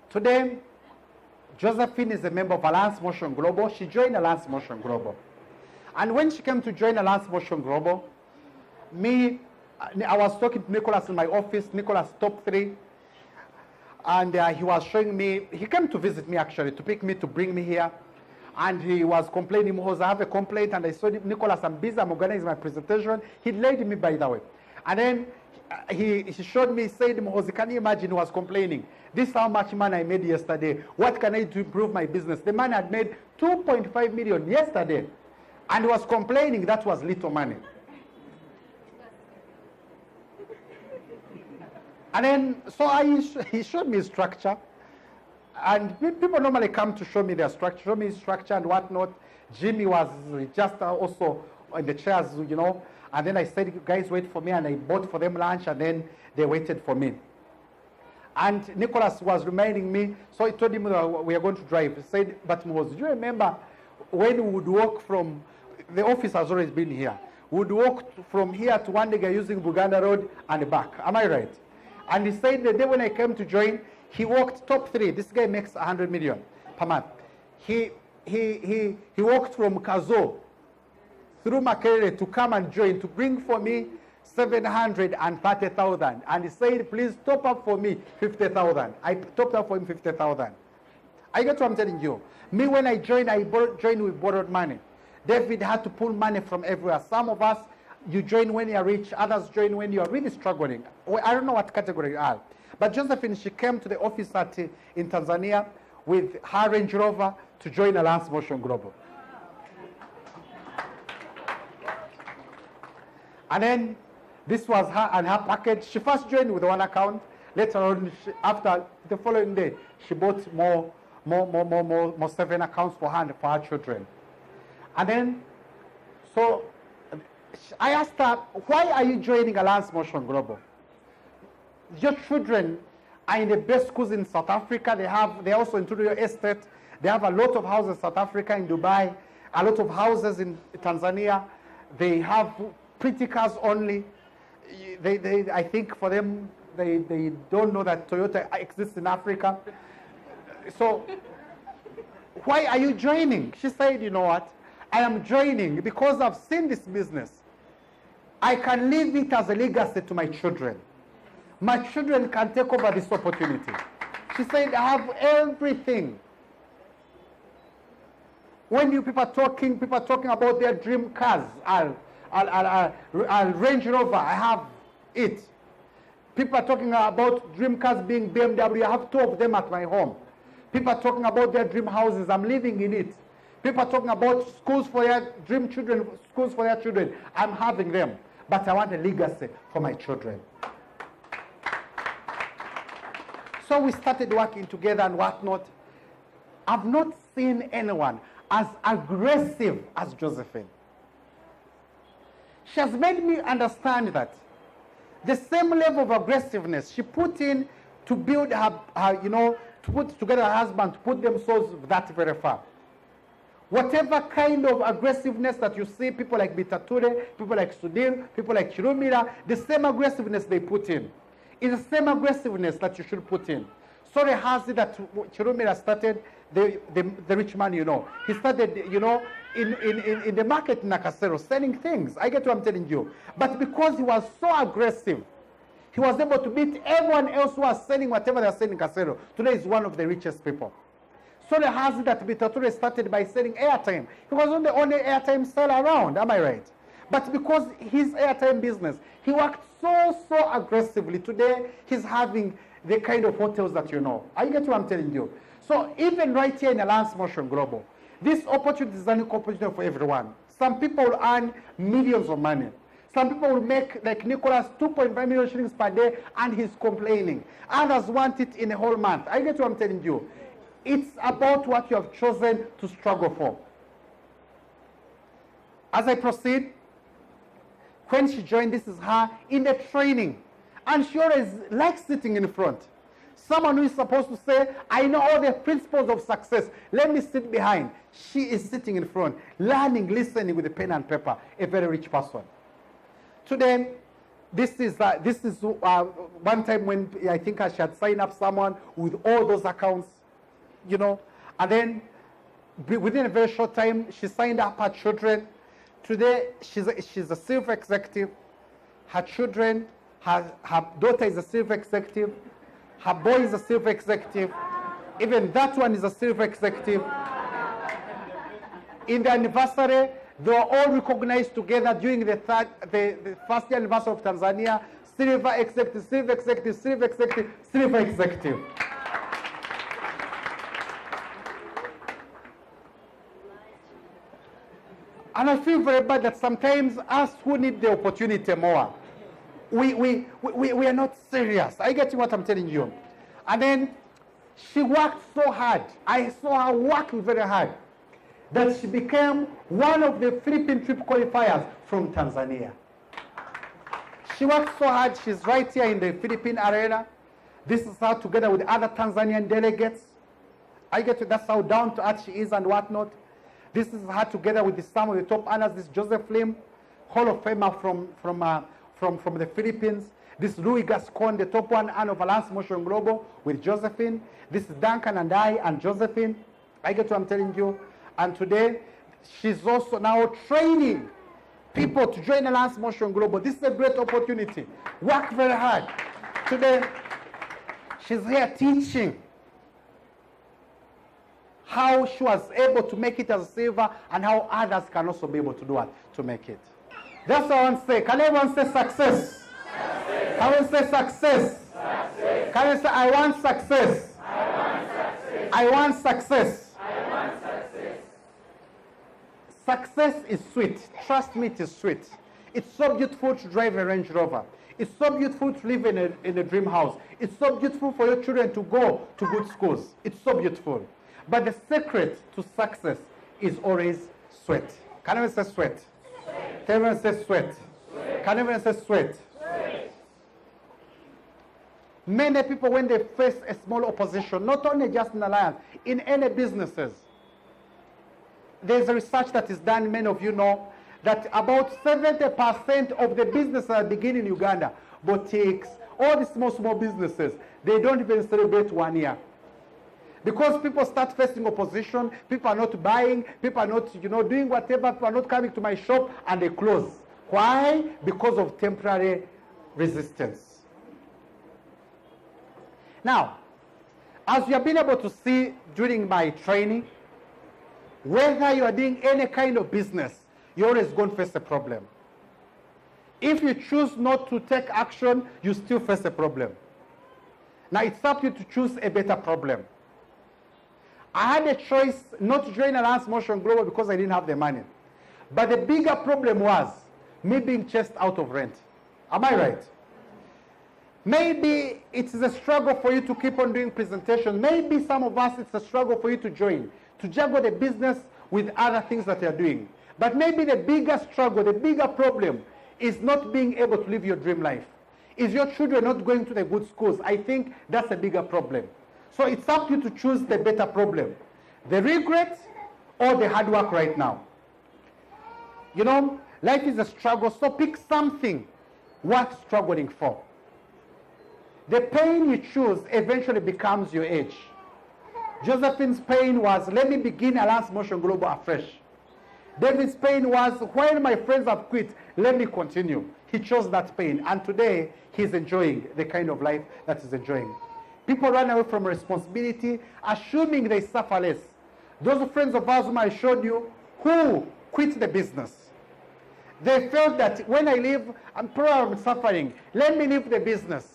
Today, Josephine is a member of Alliance Motion Global. She joined Alliance Motion Global. And when she came to join Alliance Motion Global, I was talking to Nicholas in my office, Nicholas top 3, and he was showing me, he came to visit me actually, to pick me, to bring me here, and he was complaining, I have a complaint, and I saw Nicholas, I'm busy, I'm organizing my presentation. He laid me, by the way. And then he showed me, he said, Mohozi, can you imagine, he was complaining, this is how much money I made yesterday. What can I do to improve my business? The man had made 2.5 million yesterday. And he was complaining that was little money. And then, so he showed me structure. And people normally come to show me their structure, show me structure and whatnot. Jimmy was just also in the chairs, you know. And then I said, you guys wait for me. And I bought for them lunch, and then they waited for me. And Nicholas was reminding me, so I told him that we are going to drive. He said, but Moses, do you remember when we would walk from, the office has always been here. We would walk from here to Wandega using Buganda Road and back. Am I right? And he said the day when I came to join, he walked top 3. This guy makes 100 million per month. He walked from Kazo through Makerere to come and join, to bring for me 730,000. And he said, please top up for me 50,000. I topped up for him 50,000. I get what I'm telling you. Me, when I joined with borrowed money. David had to pull money from everywhere. Some of us, you join when you're rich. Others join when you're really struggling. Well, I don't know what category you are. But Josephine, she came to the office in Tanzania with her Range Rover to join Alliance Motion Global. And then this was her and her package. She first joined with one account. Later on, after the following day, she bought more 7 accounts for her and for her children. And then, so I asked her, why are you joining Alliance Motion Global? Your children are in the best schools in South Africa. They're also in real estate. They have a lot of houses in South Africa, in Dubai, a lot of houses in Tanzania. They have pretty cars only. I think for them, they don't know that Toyota exists in Africa. So why are you joining? She said, you know what? I am joining because I've seen this business. I can leave it as a legacy to my children. My children can take over this opportunity. She said, I have everything. When you people are talking about their dream cars, I'll Range Rover, I have it. People are talking about dream cars being BMW, I have 2 of them at my home. People are talking about their dream houses, I'm living in it. People are talking about schools for their dream children, schools for their children, I'm having them. But I want a legacy for my children. So we started working together and whatnot. I've not seen anyone as aggressive as Josephine. She has made me understand that the same level of aggressiveness she put in to build her to put together her husband, to put themselves that very far. Whatever kind of aggressiveness that you see, people like Bitature, people like Sudhir, people like Chirumira, the same aggressiveness they put in is the same aggressiveness that you should put in. Sorry has it that Chirumira started the rich man, you know. He started, you know, in the market in Nakasero, selling things. I get what I'm telling you. But because he was so aggressive, he was able to beat everyone else who was selling whatever they're selling in Kasero. Today is one of the richest people. Sorry has it that Bitature started by selling airtime. He wasn't the only airtime seller around, am I right? But because his airtime business, he worked so aggressively. Today, he's having the kind of hotels that you know. I get what I'm telling you. So even right here in Alliance Motion Global, this opportunity is an opportunity for everyone. Some people will earn millions of money. Some people will make, like Nicholas, 2.5 million shillings per day, and he's complaining. Others want it in a whole month. I get what I'm telling you. It's about what you have chosen to struggle for. As I proceed, when she joined, this is her in the training. And she always likes sitting in front. Someone who is supposed to say, I know all the principles of success, let me sit behind. She is sitting in front, learning, listening with a pen and paper, a very rich person. Today, this is one time when I think she had signed up someone with all those accounts, you know, and then within a very short time, she signed up her children. Today, she's a silver executive. Her children, her daughter is a silver executive. Her boy is a silver executive. Even that one is a silver executive. In the anniversary, they were all recognized together during the first year anniversary of Tanzania. Silver executive, silver executive, silver executive, silver executive. And I feel very bad that sometimes us who need the opportunity more, we are not serious. Are you getting what I'm telling you? And then she worked so hard. I saw her working very hard that she became one of the Philippine trip qualifiers from Tanzania. She worked so hard. She's right here in the Philippine arena. This is her together with other Tanzanian delegates. I get to, that's how down to earth she is and whatnot. This is her together with some of the top honors. This Joseph Lim, Hall of Famer from the Philippines. This Louis Gascon, the top one honor of Alliance Motion Global with Josephine. This is Duncan and I and Josephine. I get what I'm telling you. And today, she's also now training people to join Alliance Motion Global. This is a great opportunity. Work very hard. Today, she's here teaching how she was able to make it as a silver and how others can also be able to do it, to make it. That's what I want to say. Can everyone say success? Success. Can we say success? Success. Can we say I want success? I want success. I want success. I want success. Success is sweet. Trust me, it is sweet. It's so beautiful to drive a Range Rover. It's so beautiful to live in a dream house. It's so beautiful for your children to go to good schools. It's so beautiful. But the secret to success is always sweat. Can everyone say sweat? Sweat. Can everyone say sweat? Sweat. Can everyone say sweat? Sweat. Many people, when they face a small opposition, not only just in Alliance, in any businesses, there's a research that is done, many of you know, that about 70% of the businesses that begin in Uganda, boutiques, all the small businesses, they don't even celebrate 1 year. Because people start facing opposition, people are not buying, people are not, doing whatever, people are not coming to my shop, and they close. Why? Because of temporary resistance. Now, as you have been able to see during my training, whether you are doing any kind of business, you're always going to face a problem. If you choose not to take action, you still face a problem. Now, it's up to you to choose a better problem. I had a choice not to join Alliance Motion Global because I didn't have the money. But the bigger problem was me being chased out of rent. Am I right? Maybe it's a struggle for you to keep on doing presentations. Maybe some of us, it's a struggle for you to join, to juggle the business with other things that you're doing. But maybe the bigger struggle, the bigger problem is not being able to live your dream life. Is your children not going to the good schools? I think that's a bigger problem. So it's up to you to choose the better problem. The regret or the hard work right now. Life is a struggle, so pick something worth struggling for. The pain you choose eventually becomes your age. Josephine's pain was, let me begin Alliance Motion Global afresh. David's pain was, when my friends have quit, let me continue. He chose that pain, and today he's enjoying the kind of life that he's enjoying. People run away from responsibility, assuming they suffer less. Those friends of ours whom I showed you, who quit the business. They felt that when I leave, I'm suffering. Let me leave the business.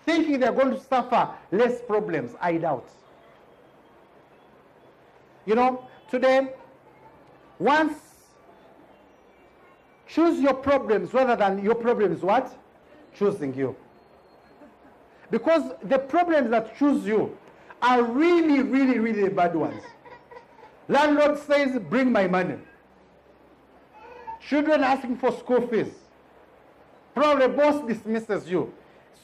Thinking they're going to suffer less problems. I doubt. Today, once choose your problems rather than your problems what? Choosing you. Because the problems that choose you are really, really, really bad ones. Landlord says, bring my money. Children asking for school fees. Probably boss dismisses you.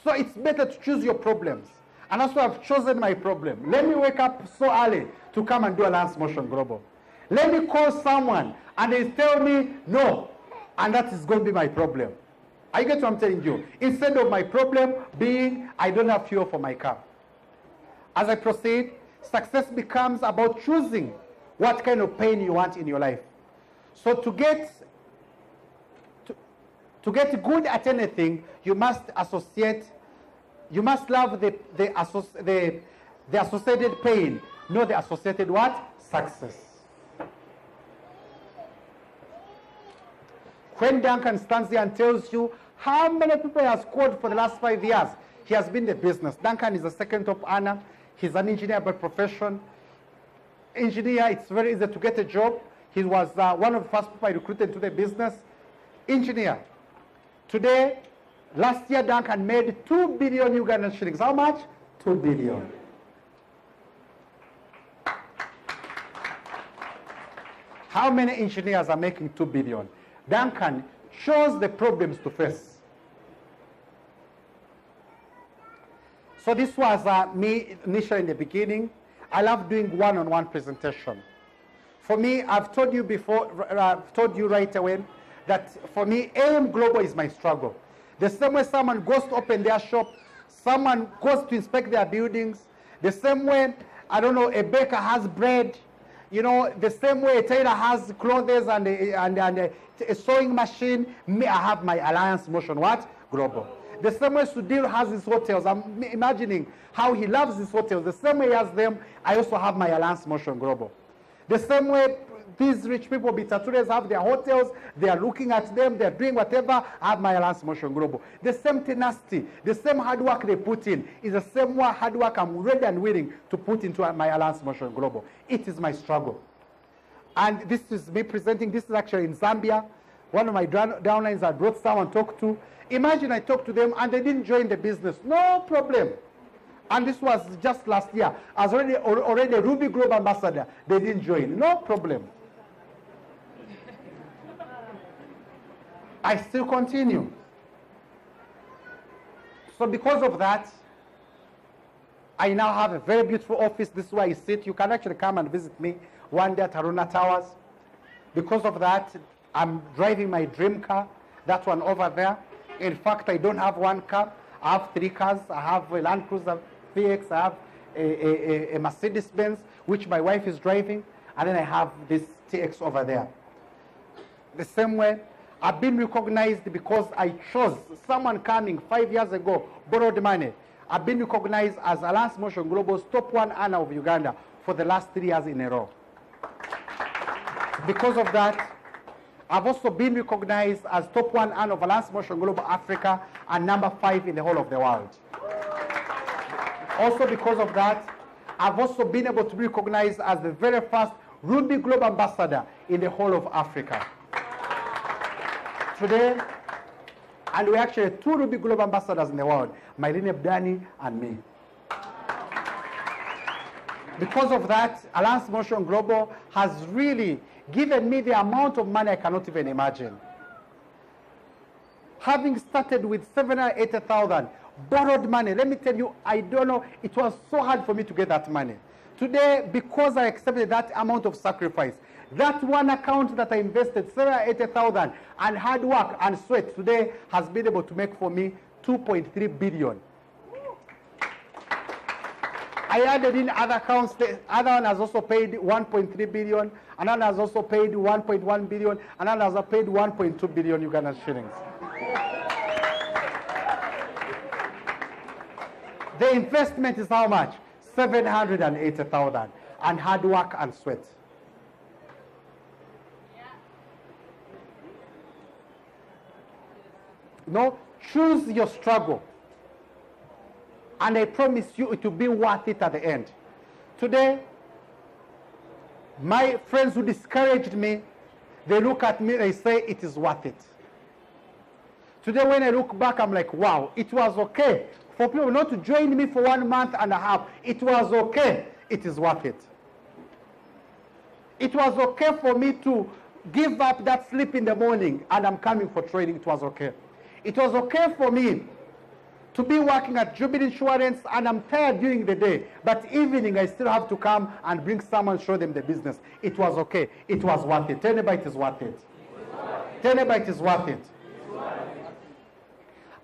So it's better to choose your problems. And also I've chosen my problem. Let me wake up so early to come and do Alliance Motion Global. Let me call someone and they tell me no. And that is going to be my problem. I get what I'm telling you. Instead of my problem being I don't have fuel for my car. As I proceed, success becomes about choosing what kind of pain you want in your life. So to get good at anything, you must love the associated pain, not the associated what? Success. When Duncan stands here and tells you how many people he has called for the last 5 years, he has been in the business. Duncan is the second top earner. He's an engineer by profession. Engineer, it's very easy to get a job. He was one of the first people I recruited to the business. Engineer. Today, Last year, Duncan made 2 billion Ugandan shillings. How much? 2 billion. How many engineers are making 2 billion? Duncan shows the problems to face. So this was me initially in the beginning. I love doing one-on-one presentation. For me, I've told you before, I've told you right away that for me, AM Global is my struggle. The same way someone goes to open their shop, someone goes to inspect their buildings, the same way, I don't know, a baker has bread, you know, the same way a tailor has clothes and a sewing machine, me, I have my Alliance Motion, what? Global. The same way Sudhir has his hotels, I'm imagining how he loves his hotels. The same way he has them, I also have my Alliance Motion Global. The same way these rich people, Bitatures, have their hotels, they are looking at them, they are doing whatever, I have my Alliance Motion Global. The same tenacity, the same hard work they put in is the same hard work I'm ready and willing to put into my Alliance Motion Global. It is my struggle. And this is me presenting, this is actually in Zambia. One of my downlines I brought someone to talk to. Imagine I talked to them and they didn't join the business. No problem. And this was just last year. I was already a Ruby Globe ambassador. They didn't join. No problem. I still continue. So because of that, I now have a very beautiful office. This is where I sit. You can actually come and visit me one day at Haruna Towers. Because of that, I'm driving my dream car, that one over there. In fact, I don't have one car. I have 3 cars. I have a Land Cruiser VX. I have a Mercedes-Benz, which my wife is driving. And then I have this TX over there. The same way, I've been recognized because I chose someone coming 5 years ago, borrowed money. I've been recognized as Alliance Motion Global's top 1 earner of Uganda for the last 3 years in a row. Because of that, I've also been recognized as top 1 earner of Alliance Motion Global Africa and number 5 in the whole of the world. Also because of that, I've also been able to be recognized as the very first Ruby Globe ambassador in the whole of Africa. Today, and we actually have 2 Ruby Globe ambassadors in the world, Mylene Bdani and me. Because of that, Alliance Motion Global has really given me the amount of money I cannot even imagine. Having started with 780,000 borrowed money, let me tell you, I don't know, it was so hard for me to get that money. Today, because I accepted that amount of sacrifice, that one account that I invested 780,000 and hard work and sweat today has been able to make for me 2.3 billion. I added in other accounts. The other one has also paid 1.3 billion. Another has also paid 1.1 billion. Another has paid 1.2 billion Ugandan shillings. The investment is how much? 780,000 and hard work and sweat. No, choose your struggle. And I promise you it will be worth it at the end. Today, my friends who discouraged me, they look at me and they say it is worth it. Today when I look back, I'm like, wow, it was okay for people not to join me for 1.5 months. It was okay. It is worth it. It was okay for me to give up that sleep in the morning and I'm coming for training. It was okay. It was okay for me to be working at Jubilee Insurance and I'm tired during the day, but evening I still have to come and bring someone, show them the business. It was okay. It was worth it. Tell anybody it is worth it. Tell anybody it is worth it.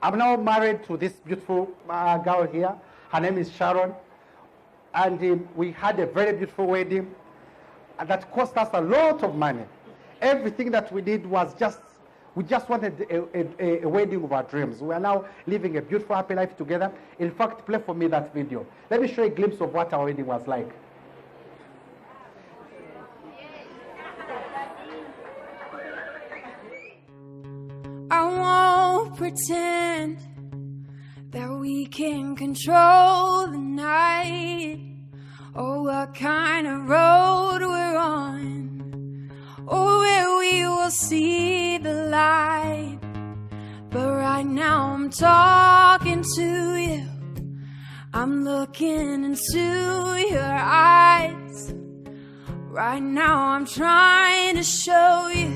I'm now married to this beautiful girl here. Her name is Sharon. And we had a very beautiful wedding that cost us a lot of money. Everything that we did was we just wanted a wedding of our dreams. We are now living a beautiful, happy life together. In fact, play for me that video. Let me show you a glimpse of what our wedding was like. I won't pretend that we can control the night or what kind of road we're on, or where we will see the light. But right now I'm talking to you. I'm looking into your eyes. Right now I'm trying to show you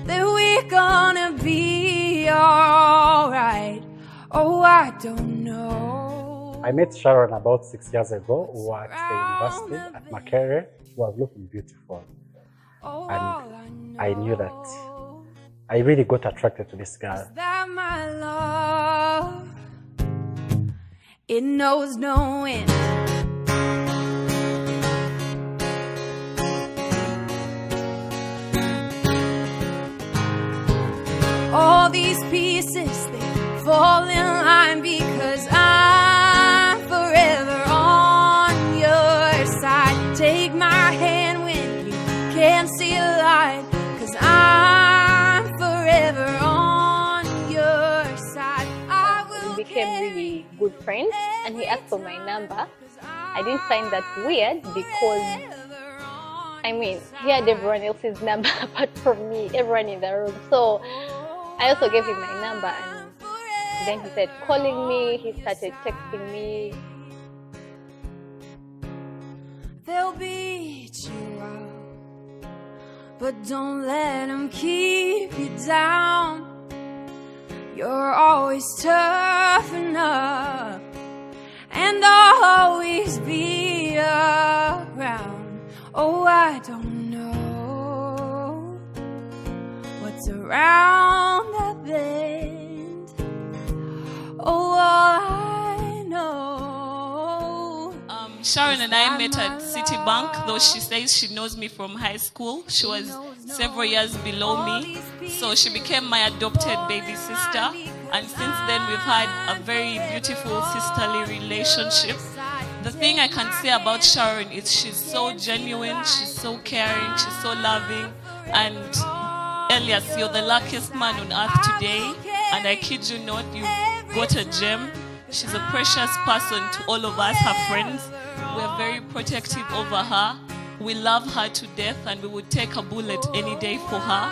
that we're gonna be alright. Oh, I don't know. I met Sharon about 6 years ago. We were at the university at Makerere. She was looking beautiful. And I knew that I really got attracted to this girl. Is that my love? It knows no end. All these pieces, they fall in line because I'm forever on your side. Take my hand when you can't see a light, because I'm forever on your side. We became really good friends and he asked for my number. I didn't find that weird because I mean, he had everyone else's number apart from me, everyone in the room. So I also gave him my number, and then he started calling me, he started texting me. They'll beat you up, but don't let them keep you down. You're always tough enough, and I'll always be around. Oh, I don't know what's around that bend. Oh, all I know. Sharon and I met at Citibank, though she says she knows me from high school. She was several years below me, so she became my adopted baby sister. And since then, we've had a very beautiful sisterly relationship. The thing I can say about Sharon is she's so genuine, she's so caring, she's so loving. And Elias, you're the luckiest man on earth today. And I kid you not, you've got a gem. She's a precious person to all of us, her friends. We're very protective over her. We love her to death, and we would take a bullet any day for her.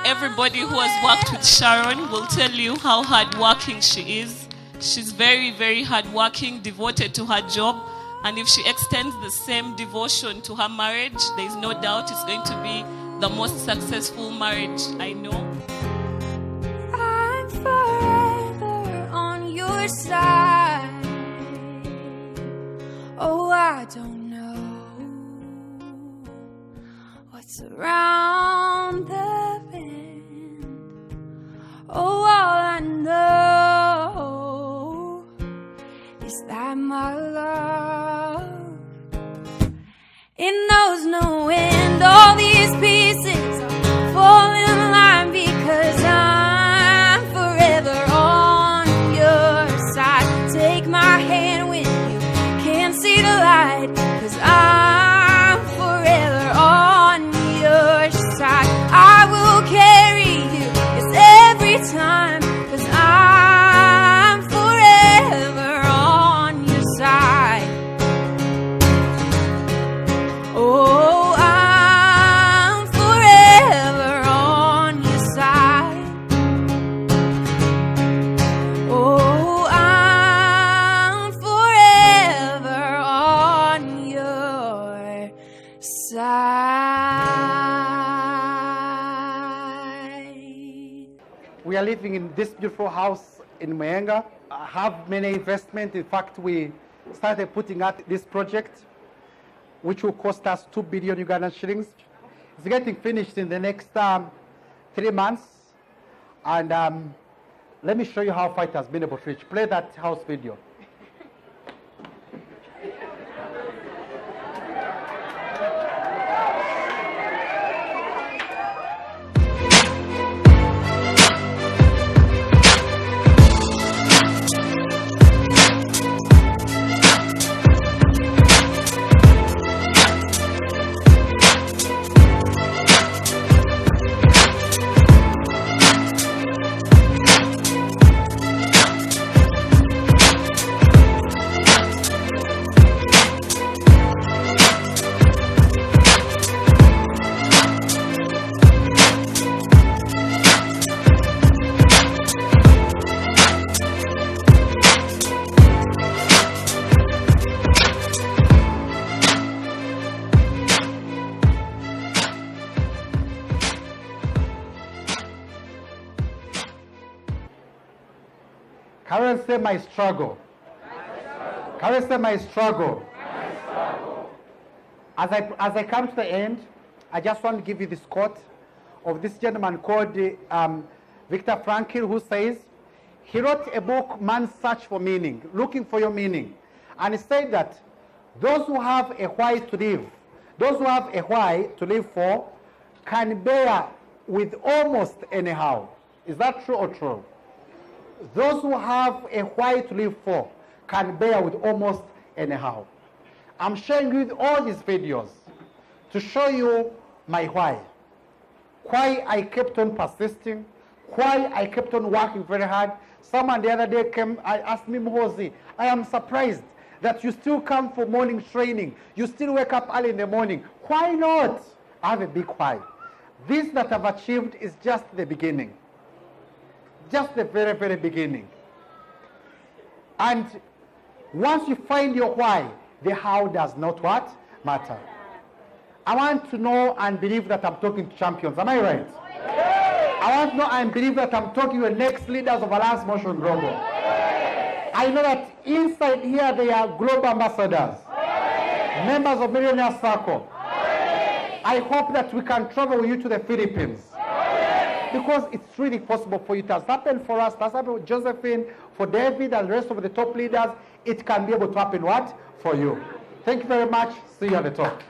Everybody who has worked with Sharon will tell you how hardworking she is. She's very, very hardworking, devoted to her job. And if she extends the same devotion to her marriage, there is no doubt it's going to be the most successful marriage I know. I'm forever on your side. Oh, I don't know what's around the bend. Oh, all I know is that my love, it knows no end. All these pieces fall in line because I'm forever on your side. Take my hand when you can't see the light, because I'm forever on your side. I will carry you, yes, every time, because I'm forever on your side. Oh, I'm forever on your side. Oh, I'm forever on your side. We are living in this beautiful house in Mayenga. I have many investments. In fact, we started putting out this project, which will cost us 2 billion Ugandan shillings. It's getting finished in the next 3 months. And let me show you how far it has been able to reach. Play that house video. Karen, say my struggle. Karen, say my struggle. As I come to the end, I just want to give you this quote of this gentleman called Viktor Frankl, who says, he wrote a book, Man's Search for Meaning, looking for your meaning. And he said that those who have a why to live, those who have a why to live for, can bear with almost anyhow. Is that true or true? Those who have a why to live for can bear with almost anyhow. I'm sharing with all these videos to show you my why. Why I kept on persisting, why I kept on working very hard. Someone the other day came, I asked me, Mhozi, I am surprised that you still come for morning training. You still wake up early in the morning. Why not? I have a big why. This that I've achieved is just the beginning. Just the very, very beginning. And once you find your why, the how does not what? Matter. I want to know and believe that I'm talking to champions. Am I right? I want to know and believe that I'm talking to the next leaders of Alliance Motion Global. I know that inside here they are global ambassadors, members of Millionaire Circle. I hope that we can travel with you to the Philippines. Because it's really possible for you. It has happened for us, it has happened with Josephine, for David and the rest of the top leaders. It can be able to happen what? For you. Thank you very much. See you at the top.